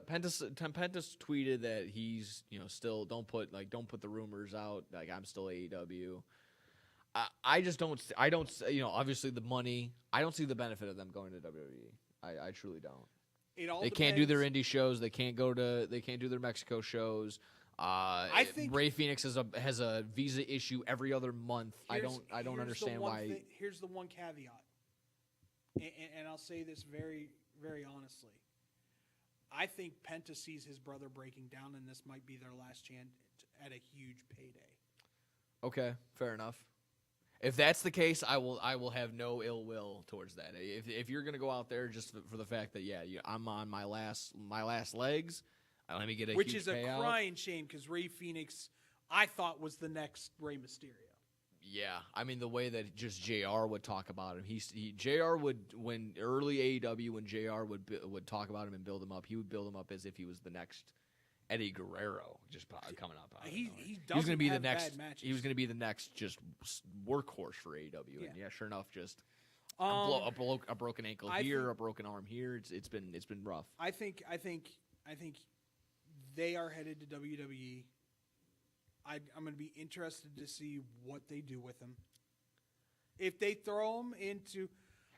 Penta's tweeted that he's still don't put the rumors out, like I'm still AEW. I just don't obviously the money, I don't see the benefit of them going to WWE. I truly don't. They can't do their indie shows, they can't do their Mexico shows. I think Rey Fenix has a visa issue every other month. I don't understand why. Here's the one caveat. And I'll say this very, very honestly. I think Penta sees his brother breaking down, and this might be their last chance at a huge payday. Okay, fair enough. If that's the case, I will have no ill will towards that. If you're gonna go out there just for the fact that I'm on my last legs, let me get a which huge is a payout. crying shame because Rey Fenix, I thought was the next Rey Mysterio. Yeah, I mean the way that just JR would talk about him, JR would when early AEW when JR would talk about him and build him up, he would build him up as if he was the next Eddie Guerrero just coming up. He was going to be the have next. bad matches. He was going to be the next just workhorse for AEW. Yeah. And sure enough, just a broken ankle here, a broken arm here. It's been rough. I think they are headed to WWE. I'm going to be interested to see what they do with him. If they throw him into,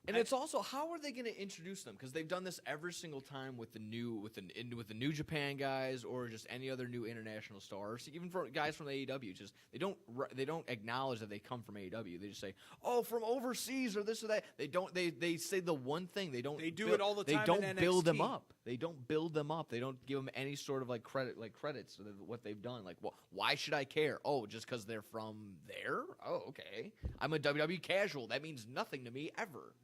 and it's also how are they going to introduce them? Because they've done this every single time with the New Japan guys or just any other new international stars, even for guys from the AEW. Just they don't acknowledge that they come from AEW. They just say, "Oh, from overseas or this or that." They don't. They say the one thing. They don't. They do it all the time. They don't in build them NXT. up. They don't build them up. They don't give them any sort of credits for what they've done. Like, well, why should I care? Oh, just because they're from there? Oh, okay. I'm a WWE casual. That means nothing to me ever.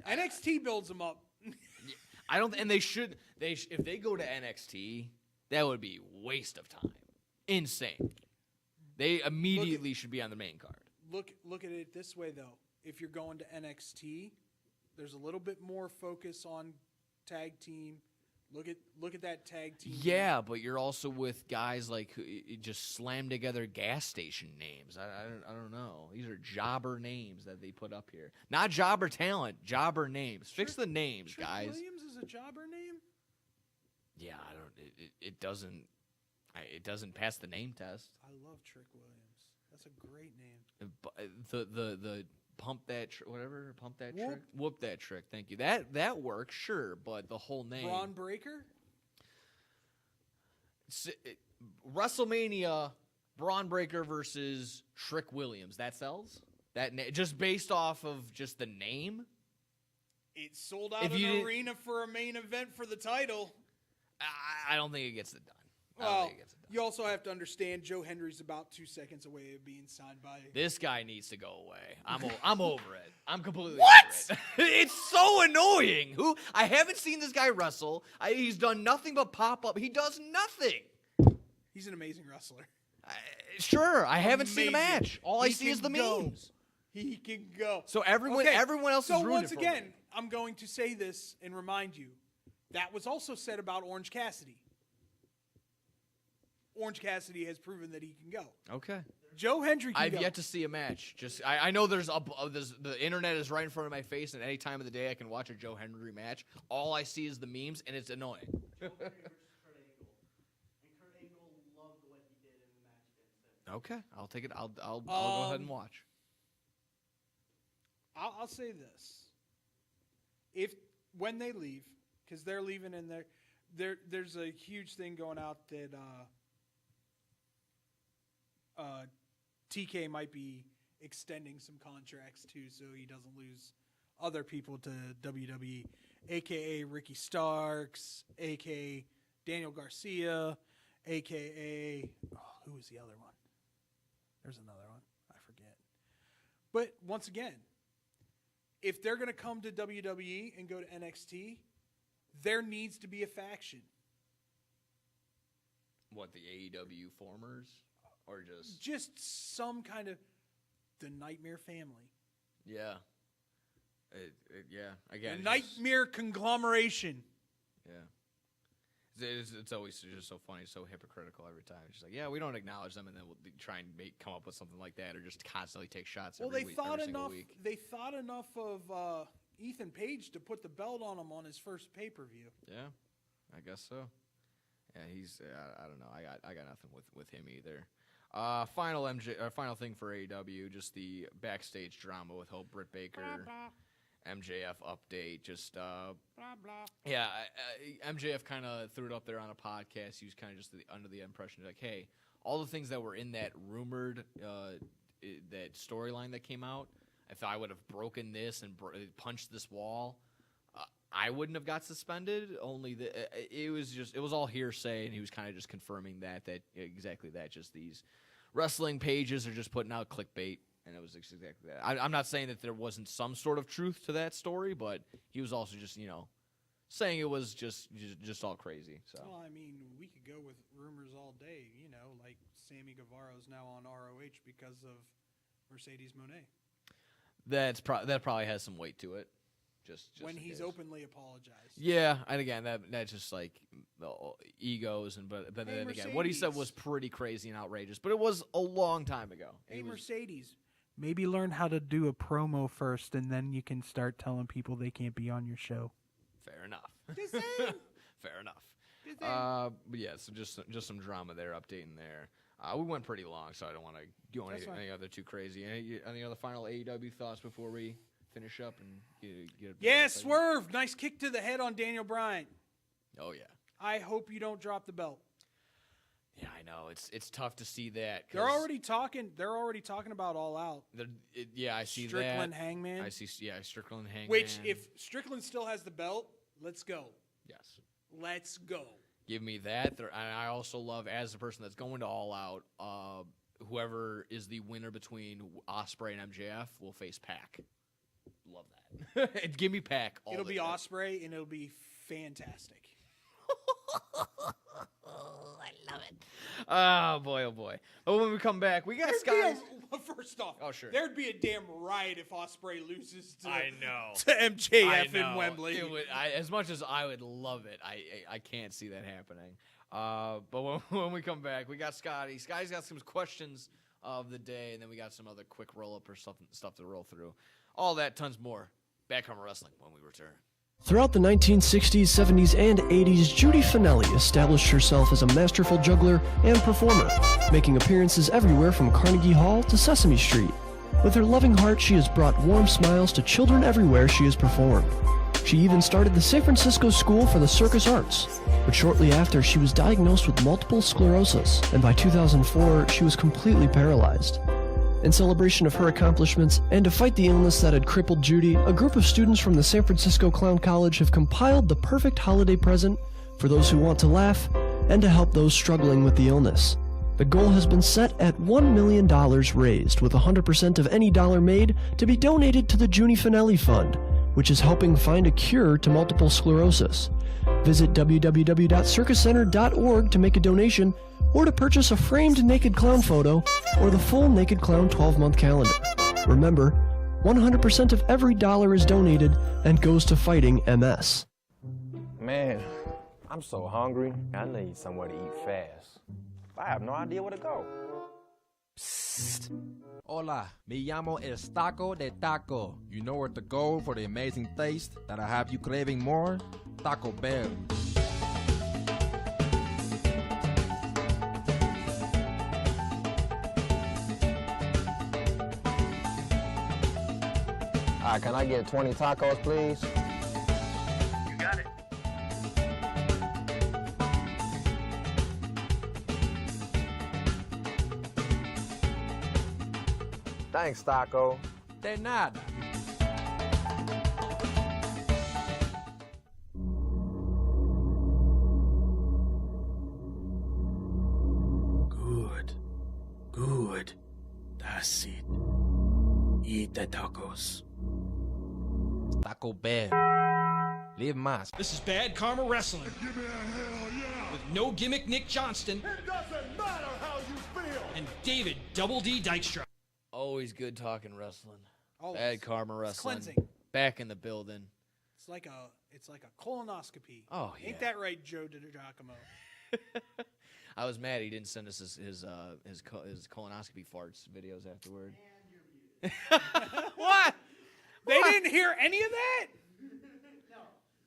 NXT builds them up. I don't, and they should. If they go to NXT, that would be waste of time. Insane. They immediately should be on the main card. Look at it this way though. If you're going to NXT, there's a little bit more focus on tag team. Look at that tag team. Yeah, but you're also with guys like who just slam together gas station names. I don't know. These are jobber names that they put up here. Not jobber talent, jobber names. Fix the names, Trick guys. Williams is a jobber name? Yeah, I don't. It doesn't. It doesn't pass the name test. I love Trick Williams. That's a great name. The pump that pump that trick, whoop that trick. Thank you. That works, sure, but the whole name. Braun Breaker. WrestleMania, Braun Breaker versus Trick Williams. That sells. Just based off of just the name. It sold out an arena for a main event for the title. I don't think it gets it done. Well, you also have to understand Joe Hendry's about 2 seconds away of being signed by. This guy needs to go away. I'm over it. I'm completely What? over it. It's so annoying. I haven't seen this guy wrestle. He's done nothing but pop up. He does nothing. He's an amazing wrestler. Sure, I haven't seen a Amazing. match. All I see is the go. memes. He can go. So everyone else is ruined. So once it for again, me. I'm going to say this and remind you that was also said about Orange Cassidy. Orange Cassidy has proven that he can go. Okay. Joe Hendry can I've go. yet to see a match. Just I know there's the internet is right in front of my face, and any time of the day I can watch a Joe Hendry match. All I see is the memes, and it's annoying. Okay, I'll take it. I'll go ahead and watch. I'll say this: when they leave, because they're leaving, and there's a huge thing going out that TK might be extending some contracts too, so he doesn't lose other people to WWE, aka Ricky Starks, aka Daniel Garcia, aka who was the other one? There's another one. I forget. But once again, if they're going to come to WWE and go to NXT, there needs to be a faction. What, the AEW formers? Or just... Just some kind of... The Nightmare Family. Yeah. Again, the Nightmare Conglomeration. Yeah. It's always just so funny, so hypocritical every time. It's just like, yeah, we don't acknowledge them, and then we'll try and come up with something like that, or just constantly take shots every single week. They thought enough of Ethan Page to put the belt on him on his first pay-per-view. Yeah, I guess so. Yeah, he's I don't know. I got nothing with him either. Final thing for AEW, just the backstage drama with whole Britt Baker. Blah, blah. MJF update, just blah blah. Yeah, MJF kind of threw it up there on a podcast. He was kind of just under the impression like, hey, all the things that were in that rumored that storyline that came out, if I would have broken this and punched this wall, I wouldn't have got suspended. Only it was all hearsay, and he was kind of just confirming that exactly that. Just these wrestling pages are just putting out clickbait. And was exactly that. I'm not saying that there wasn't some sort of truth to that story, but he was also just, saying it was just all crazy. So. Well, I mean, we could go with rumors all day, like Sammy Guevaro's now on ROH because of Mercedes Moné. That probably has some weight to it. Just when he's openly apologized. Yeah, and again, that's just like egos, but then Mercedes. again, what he said was pretty crazy and outrageous. But it was a long time ago. Hey, Mercedes, maybe learn how to do a promo first, and then you can start telling people they can't be on your show. Fair enough. Just saying. Fair enough. But yeah, so just some drama there, updating there. We went pretty long, so I don't want to go any other too crazy. Any other final AEW thoughts before we finish up and get yeah, Swerve. Nice kick to the head on Daniel Bryan. Oh, yeah. I hope you don't drop the belt. Yeah, I know. It's tough to see that. They're already talking about All Out. Yeah, I see Strickland that. Hangman. I see. Yeah, Strickland Hangman. Which, if Strickland still has the belt, let's go. Yes. Let's go. Give me that. And I also love, as a person that's going to All Out, whoever is the winner between Ospreay and MJF will face Pac. Love that. And give me Pac. It'll be Ospreay, and it'll be fantastic. I love it. Oh, boy, oh, boy. But when we come back, we got Scott. First off, sure. There'd be a damn riot if Ospreay loses to I MJF know. in Wembley. As much as I would love it, I can't see that happening. But when we come back, we got Scotty. Scotty's got some questions of the day, and then we got some other quick roll-up or stuff to roll through. All that, tons more. Back on Wrestling when we return. Throughout the 1960s, 70s, and 80s, Judy Finelli established herself as a masterful juggler and performer, making appearances everywhere from Carnegie Hall to Sesame Street. With her loving heart, she has brought warm smiles to children everywhere she has performed. She even started the San Francisco School for the Circus Arts, but shortly after, she was diagnosed with multiple sclerosis, and by 2004, she was completely paralyzed. In celebration of her accomplishments and to fight the illness that had crippled Judy, a group of students from the San Francisco Clown College have compiled the perfect holiday present for those who want to laugh and to help those struggling with the illness. The goal has been set at $1 million raised, with 100% of any dollar made to be donated to the Judy Finelli Fund, which is helping find a cure to multiple sclerosis. Visit www.circuscenter.org to make a donation or to purchase a framed naked clown photo or the full Naked Clown 12-month calendar. Remember, 100% of every dollar is donated and goes to fighting MS. Man, I'm so hungry. I need somewhere to eat fast. I have no idea where to go. Psst. Hola, me llamo El Taco de Taco. You know where to go for the amazing taste that'll have you craving more? Taco Bell. Can I get 20 tacos, please? You got it. Thanks, Taco. De nada. Good. That's it. Eat the tacos. Taco Bell. Live más. This is Bad Karma Wrestling. With no gimmick Nick Johnston. It doesn't matter how you feel. And David Double D Dykstra. Always good talking wrestling. Always. Bad Karma Wrestling. It's cleansing. Back in the building. It's like a colonoscopy. Oh, yeah. Ain't that right, Joe DiGiacomo? I was mad he didn't send us his colonoscopy farts videos afterward. What? They didn't hear any of that?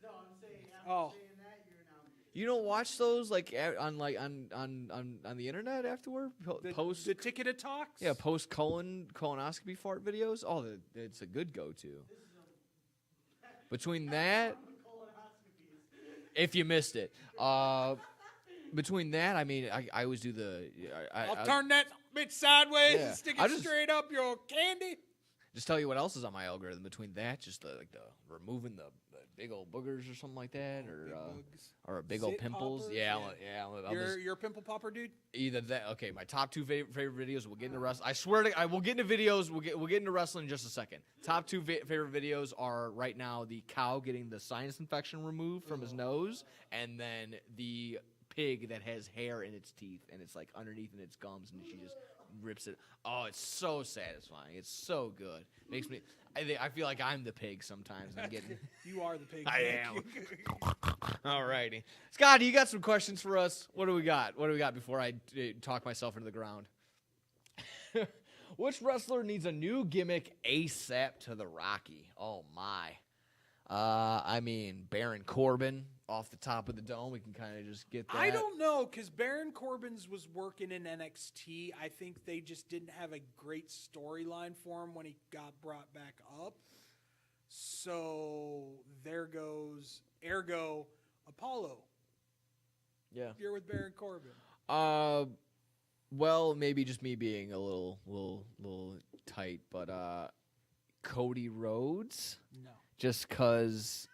No, I'm saying after Oh. saying that, you're now. You don't watch those on the internet afterward? Post The ticket of talks? Yeah, post colonoscopy fart videos. Oh, it's a good go-to. Between that, if you missed it, between that, I mean, I always do I'll turn that bit sideways Yeah. and stick I it just- straight up your candy. Just tell you what else is on my algorithm between that, just the removing the big old boogers or something like that, or big old pimples. Poppers, Yeah, You're a pimple popper, dude. either that. Okay, my top two favorite videos. We'll get into wrestling. I swear to, I will get into videos. We'll get into wrestling in just a second. Top two favorite videos are right now the cow getting the sinus infection removed from his nose, and then the pig that has hair in its teeth and it's like underneath in its gums, and she just rips it. Oh, it's so satisfying. It's so good. Makes me. I feel like I'm the pig sometimes. I'm getting. You are the pig. I am. Alrighty, Scotty, you got some questions for us? What do we got? What do we got before I talk myself into the ground? Which wrestler needs a new gimmick ASAP to the Rocky? Oh my. I mean, Baron Corbin off the top of the dome. We can kind of just get that. I don't know, because Baron Corbin's was working in NXT. I think they just didn't have a great storyline for him when he got brought back up. So there goes, ergo, Apollo. Yeah. You're with Baron Corbin. Well, maybe just me being a little tight, but Cody Rhodes. No. Just cause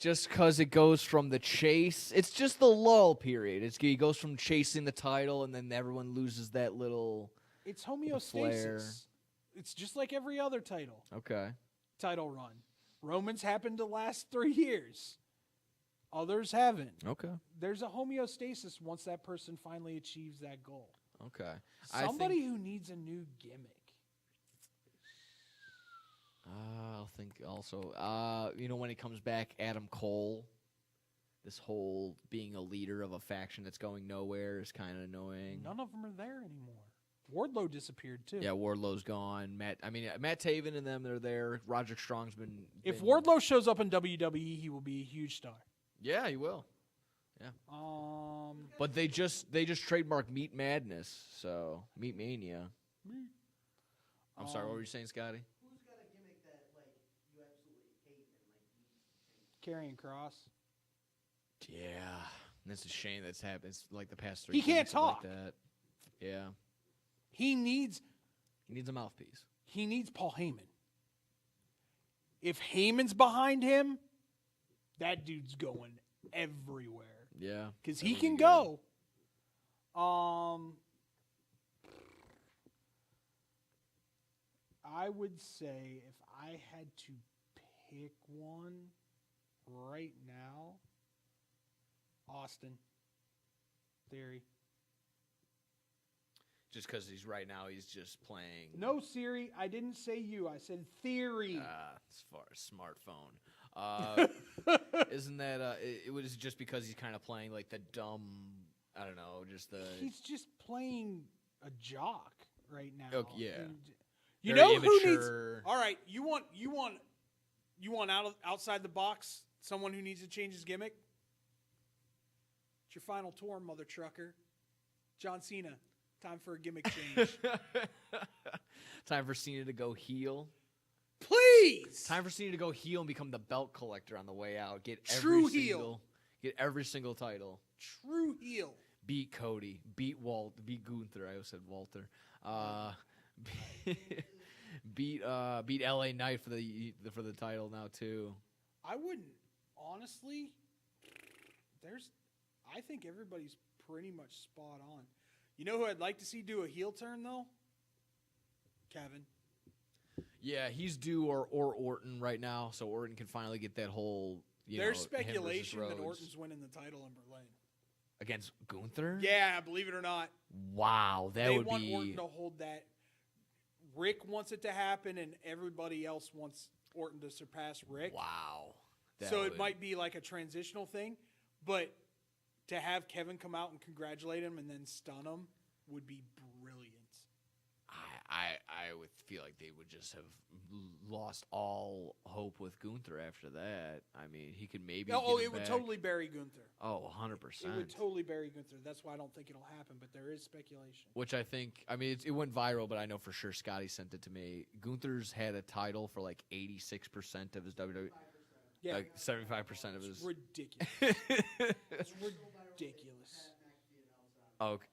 it goes from the chase. It's just the lull period. He goes from chasing the title, and then everyone loses that little. It's flair. homeostasis. It's just like every other title run. Roman's happened to last 3 years. Others haven't. Okay. There's a homeostasis once that person finally achieves that goal. Okay. Somebody who needs a new gimmick. I'll think also. When he comes back, Adam Cole. This whole being a leader of a faction that's going nowhere is kind of annoying. None of them are there anymore. Wardlow disappeared too. Yeah, Wardlow's gone. Matt Taven and them, they're there. Roderick Strong's been. If Wardlow shows up in WWE, he will be a huge star. Yeah, he will. Yeah. But they just trademarked Meat Madness, so Meat Mania. I'm sorry, what were you saying, Scotty? Karrion Kross. Yeah, that's a shame that's happened. It's like the past 3 He can't weeks talk. Like that. Yeah. He needs a mouthpiece. He needs Paul Heyman. If Heyman's behind him, that dude's going everywhere. Yeah. Because he can go. I would say if I had to pick one right now, Austin Theory. Just because he's just playing. No, Siri, I didn't say you. I said Theory. As far as smartphone. Isn't that, it was just because he's kind of playing like the dumb, I don't know, just the. He's just playing a jock right now. Oh, yeah. You Very know who needs. immature. All right, you want outside the box someone who needs to change his gimmick? It's your final tour, mother trucker. John Cena. Time for a gimmick change. Time for Cena to go heel. Please. Time for Cena to go heel and become the belt collector on the way out. Get True heel. Get every single title. True heel. Beat Cody. Beat Gunther. I always said Walter. Beat LA Knight for the title now too. I wouldn't honestly. I think everybody's pretty much spot on. You know who I'd like to see do a heel turn though? Kevin. Yeah, he's due or Orton right now, so Orton can finally get that whole. There's speculation that Orton's winning the title in Berlin against Gunther. Yeah, believe it or not. Wow, they want Orton to hold that. Rick wants it to happen, and everybody else wants Orton to surpass Rick. Wow. It might be like a transitional thing, but to have Kevin come out and congratulate him and then stun him would be brilliant. I would feel like they would just have lost all hope with Gunther after that. I mean, he could maybe. It would totally bury Gunther. Oh, 100%. It would totally bury Gunther. That's why I don't think it'll happen, but there is speculation. Which I think, it went viral, but I know for sure Scotty sent it to me. Gunther's had a title for like 86% of his WWE. Yeah. Like 75% of his. It's ridiculous. It's ridiculous.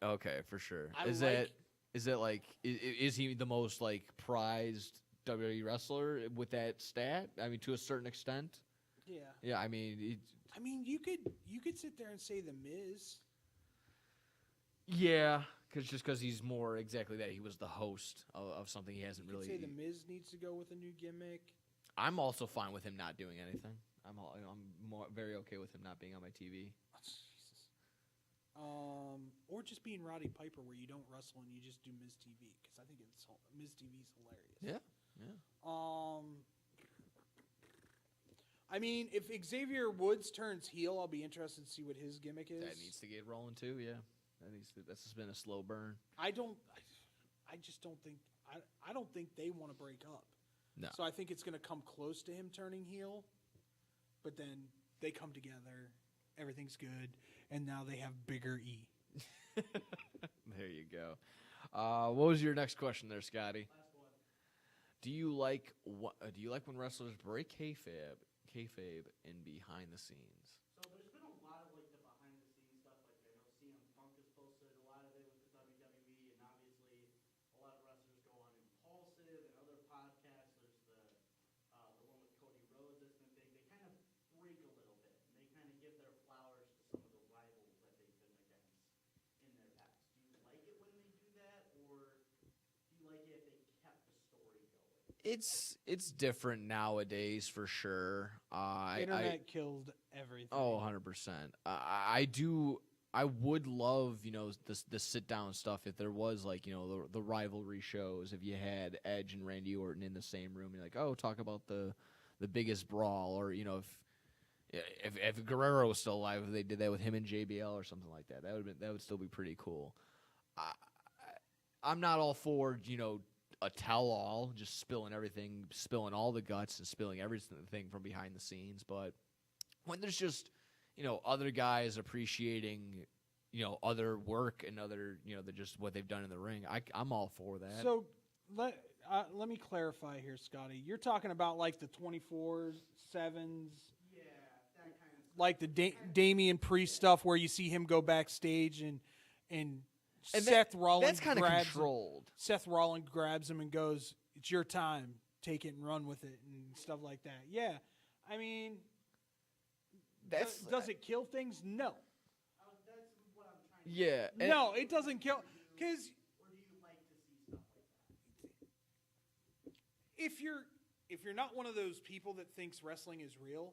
Okay, for sure. I Is it like is he the most like prized WWE wrestler with that stat? I mean, to a certain extent. Yeah. Yeah, I mean, you could sit there and say the Miz. yeah, because he's more exactly that. He was the host of something he hasn't really. Say the Miz needs to go with a new gimmick. I'm also fine with him not doing anything. I'm very okay with him not being on my TV. Or just being Roddy Piper, where you don't wrestle and you just do Miz TV, because I think Miz TV is hilarious. Yeah. I mean, if Xavier Woods turns heel, I'll be interested to see what his gimmick is. That needs to get rolling too. Yeah, that's just been a slow burn. I don't think they want to break up. No. So I think it's going to come close to him turning heel, but then they come together, everything's good, and now they have bigger E. There you go. What was your next question there, Scotty? Last one. Do you like when wrestlers break kayfabe in behind the scenes? So there's been a lot of like the behind the scenes stuff. Like I know CM Punk has posted a lot of it with the WWE, and obviously a lot of wrestlers go on Impulsive and other podcasts. There's the one with Cody Rhodes that's been big. They kind of break a little bit, and they kind of give their flowers to some of the rivals that they've been against in their past. Do you like it when they do that, or do you like it if they kept the story going? It's different nowadays for sure. Internet killed everything. Oh, 100%. I would love, the sit down stuff if there was like, the rivalry shows. If you had Edge and Randy Orton in the same room, you're like, oh, talk about the biggest brawl, or if Guerrero was still alive, if they did that with him and JBL or something like that, that would still be pretty cool. I'm not all for a tell-all, just spilling everything, spilling all the guts and spilling everything from behind the scenes. But when there's just, other guys appreciating, other work and other, just what they've done in the ring, I'm all for that. So let me clarify here, Scotty. You're talking about like the 24/7s. Yeah, that kind of stuff. Like the Damian Priest stuff where you see him go backstage and Seth Rollins that's kind of controlled. Seth Rollins grabs him and goes, "It's your time. Take it and run with it," and stuff like that. Yeah, I mean, does it kill things? No. That's what I'm trying to Yeah. No, it doesn't kill. Because or do you like to see stuff like that? if you're not one of those people that thinks wrestling is real,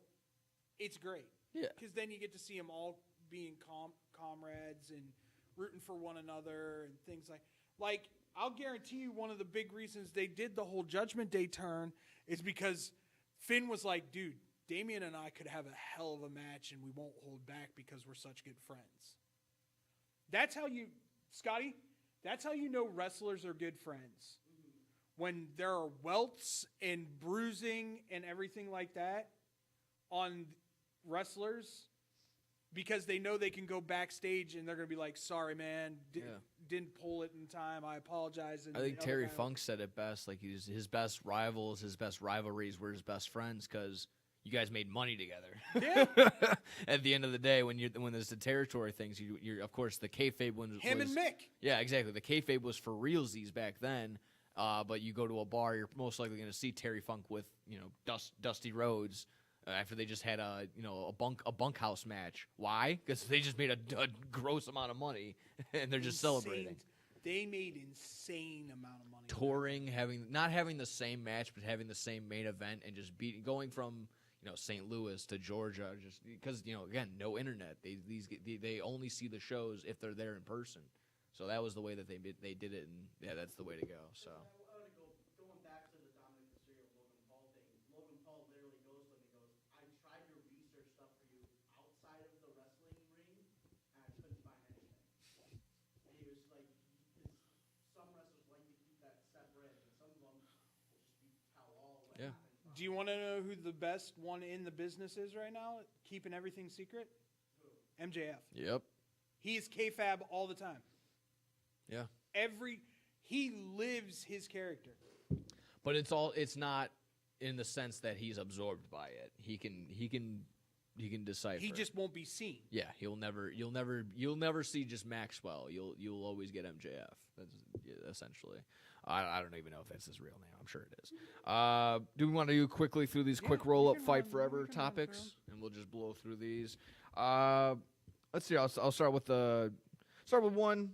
it's great. Yeah. Because then you get to see them all being comrades and rooting for one another and things like I'll guarantee you one of the big reasons they did the whole Judgment Day turn is because Finn was like, dude, Damian and I could have a hell of a match and we won't hold back because we're such good friends. That's how you, Scotty, that's how you know wrestlers are good friends. When there are welts and bruising and everything like that on wrestlers, because they know they can go backstage and they're going to be like, sorry, man, didn't pull it in time. I apologize. And I think Terry Funk said it best. Like, his best rivals, his best rivalries were his best friends because you guys made money together. Yeah. At the end of the day, when there's the territory things, you're of course the kayfabe one. Him and Mick. Yeah, exactly. The kayfabe was for realsies back then. But you go to a bar, you're most likely going to see Terry Funk with Dusty Rhodes. After they just had a bunkhouse match. Why? Because they just made a gross amount of money, and they're just celebrating. They made insane amount of money. Touring, not having the same match, but having the same main event, and just going from St. Louis to Georgia, just because again, no internet. They only see the shows if they're there in person. So that was the way that they did it, and yeah, that's the way to go. So. Going back to the Dominic Mysterio Logan Paul thing, Logan Paul literally goes to him and goes, I tried to research stuff for you outside of the wrestling ring, and I couldn't find anything. And he was like, some wrestlers like to keep that separate, and some of them will just be tell all what happened. Do you want to know who the best one in the business is right now, keeping everything secret? Who? MJF. Yep. He is kayfabe all the time. Yeah. He lives his character. But it's not in the sense that he's absorbed by it. He can decipher. He just won't be seen. Yeah, you'll never see just Maxwell. You'll always get MJF. That's essentially. I don't even know if that's his real name. I'm sure it is. Do we want to do quickly through these quick roll-up Fight Forever topics, and we'll just blow through these. Let's see. I'll start with one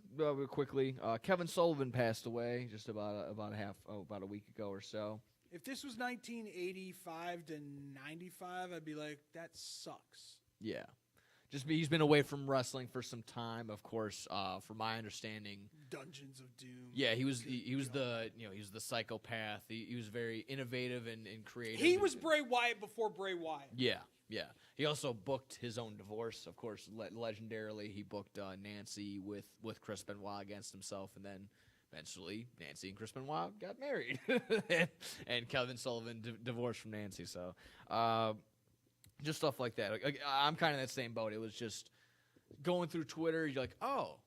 quickly. Kevin Sullivan passed away just about a week ago or so. If this was 1985 to 95, I'd be like, that sucks. Yeah. He's been away from wrestling for some time, of course. From my understanding, Dungeons of Doom. Yeah, he was the psychopath. He was very innovative and creative. He was Bray Wyatt before Bray Wyatt. Yeah. He also booked his own divorce, of course. Legendarily, he booked Nancy with Chris Benoit against himself, and then eventually Nancy and Chris Benoit got married, and Kevin Sullivan divorced from Nancy. So. Just stuff like that. I'm kind of in that same boat. It was just going through Twitter. You're like, oh,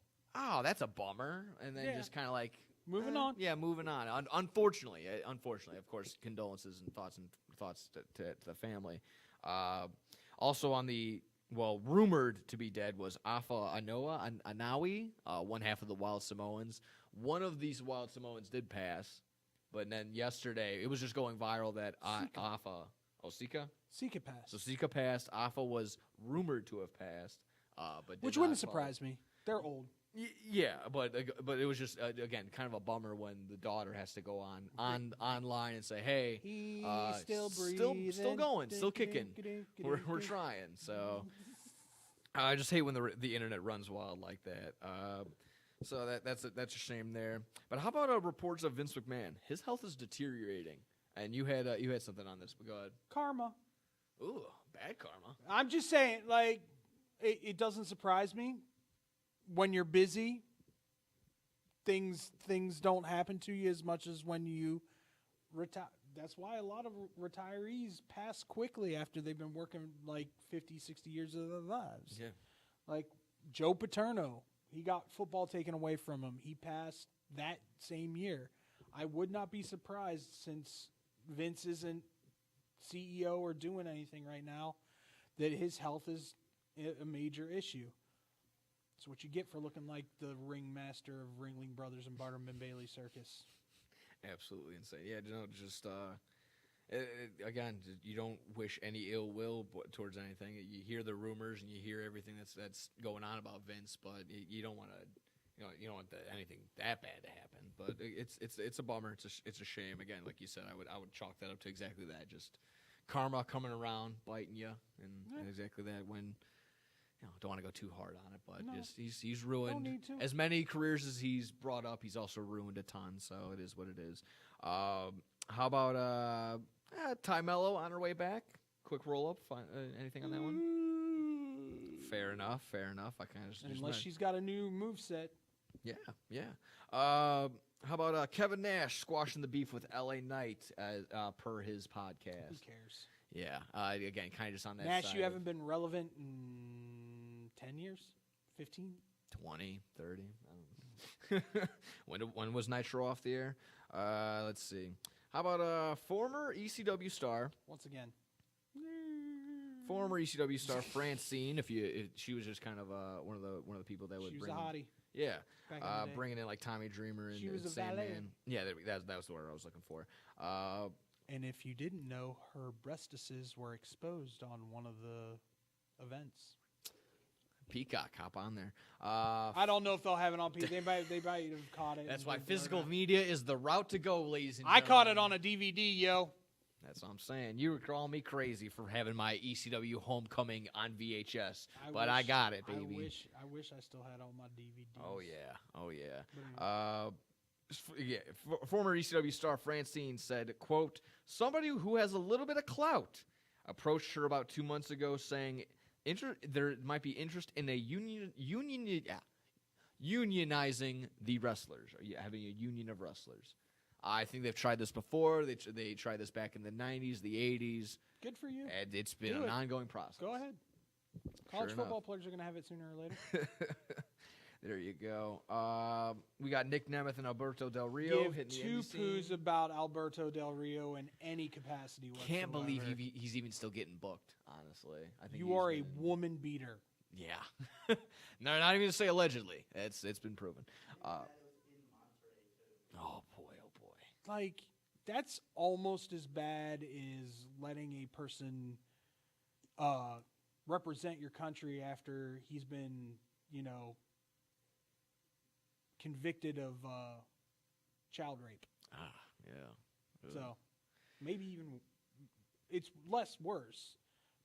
that's a bummer, and then just kind of like moving on. Yeah, moving on. Unfortunately, of course, condolences and thoughts to the family. Also on the rumored to be dead was Afa Anawi, one half of the Wild Samoans. One of these Wild Samoans did pass, but then yesterday it was just going viral that Afa. Sika? Sika passed. So Sika passed. Afa was rumored to have passed, but which wouldn't surprise me. They're old. Yeah, but it was just again kind of a bummer when the daughter has to go online and say, "Hey, he's still breathing, still going, still kicking. We're trying." So I just hate when the internet runs wild like that. So that's a shame there. But how about reports of Vince McMahon? His health is deteriorating. And you had something on this, but go ahead. Karma. Ooh, bad karma. I'm just saying, like, it doesn't surprise me. When you're busy, things don't happen to you as much as when you retire. That's why a lot of retirees pass quickly after they've been working like 50, 60 years of their lives. Yeah. Like Joe Paterno, he got football taken away from him. He passed that same year. I would not be surprised since Vince isn't CEO or doing anything right now, that his health is a major issue. It's what you get for looking like the ringmaster of Ringling Brothers and Barnum and Bailey Circus. Absolutely insane. Yeah, just again, you don't wish any ill will towards anything. You hear the rumors and you hear everything that's going on about Vince, but you don't want to. You don't want anything that bad to happen, but it's a bummer. It's a shame. Again, like you said, I would chalk that up to exactly that. Just karma coming around, biting you, and exactly that. When don't want to go too hard on it, but just he's ruined as many careers as he's brought up. He's also ruined a ton. So it is what it is. How about Ty Mello on her way back? Quick roll up. Anything on that one? Fair enough. I kind of just unless she's got a new moveset. Yeah. How about Kevin Nash squashing the beef with LA Knight per his podcast? Who cares? Yeah. Again, kind of just on that Nash, side. you haven't been relevant in 10 years? 15? 20, 30. I don't know. When was Nitro off the air? Let's see. How about former ECW star? Once again. Former ECW star Francine, if she was just kind of one of the people that would she was bring a hottie. Yeah, bringing in like Tommy Dreamer and she was a Sandman. valet. Yeah, that was the word I was looking for. And if you didn't know, her breastises were exposed on one of the events. Peacock, hop on there. I don't know if they'll have it on Peacock. They might have caught it. That's why physical media is the route to go, ladies and gentlemen. I caught it on a DVD, yo. That's what I'm saying. You were calling me crazy for having my ECW Homecoming on VHS, but I got it, baby. I wish I still had all my DVDs. Oh yeah. Former ECW star Francine said, quote, "Somebody who has a little bit of clout approached her about 2 months ago saying there might be interest in a unionizing the wrestlers, or having a union of wrestlers. I think they've tried this before. They tried this back in the 90s, the 80s. Good for you. And it's been an ongoing process. Go ahead. College football players are going to have it sooner or later. There you go. We got Nick Nemeth and Alberto Del Rio Give hitting the two indie scene. poos about Alberto Del Rio in any capacity whatsoever. Can't believe he's even still getting booked, honestly. I think you are a woman beater. Yeah. No, not even to say allegedly. It's been proven. Oh, boy. Like, that's almost as bad as letting a person represent your country after he's been, convicted of child rape. Yeah. So maybe even it's less worse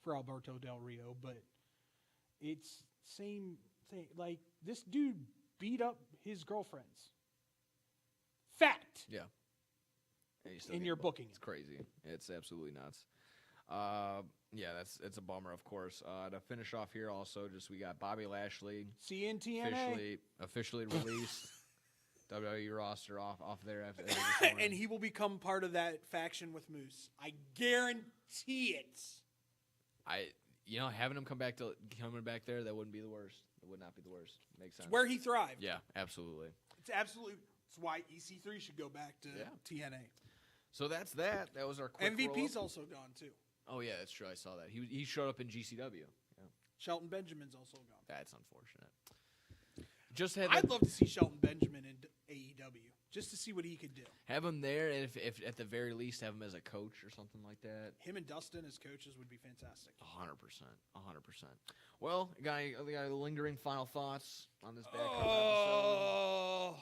for Alberto Del Rio, but it's same thing. Like, this dude beat up his girlfriends. Fact. Yeah. In your booking. It's crazy. It's absolutely nuts. Yeah, it's a bummer, of course. To finish off here, also, we got Bobby Lashley. CNTNA. Officially released. WWE roster off there after this and he will become part of that faction with Moose. I guarantee it. Having him coming back there, that wouldn't be the worst. It would not be the worst. Makes sense. It's where he thrived. Yeah, absolutely. It's why EC3 should go back to TNA. So that's that. That was our quick MVP's roll-up. also gone too. Oh yeah, that's true. I saw that. He showed up in GCW. Yeah. Shelton Benjamin's also gone. That's unfortunate. I'd love to see Shelton Benjamin in AEW just to see what he could do. Have him there, and if at the very least have him as a coach or something like that. Him and Dustin as coaches would be fantastic. 100%. Well, got any lingering final thoughts on this back episode?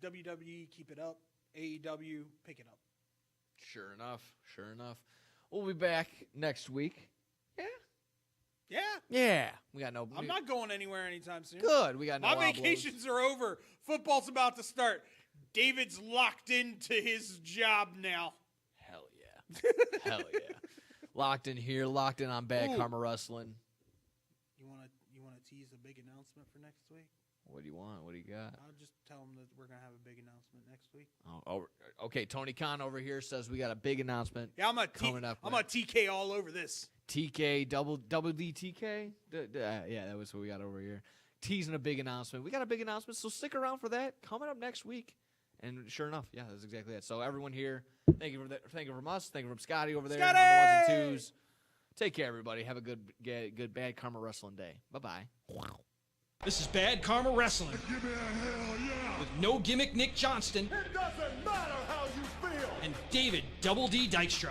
WWE, keep it up. AEW, pick it up. Sure enough. We'll be back next week. Yeah. We got no. I'm not going anywhere anytime soon. Good. We got no. My vacations are over. Football's about to start. David's locked into his job now. Hell yeah. Locked in here. Locked in on Bad Karma Wrestling. You want to tease a big announcement for next week? What do you want? What do you got? I'll just tell them that we're gonna have a big announcement next week. Oh, okay. Tony Khan over here says we got a big announcement. Yeah, I'm a up. TK all over this. TK, double D TK? Yeah, that was what we got over here. Teasing a big announcement. We got a big announcement, so stick around for that. Coming up next week. And sure enough, yeah, that's exactly it. So everyone here, thank you from us. Thank you from Scotty over there on the ones and twos. Take care, everybody. Have a good Bad Karma Wrestling day. Bye-bye. Wow. This is Bad Karma Wrestling. Give me a hell yeah. With No Gimmick Nick Johnston. It doesn't matter how you feel. And David Double D Dykstra.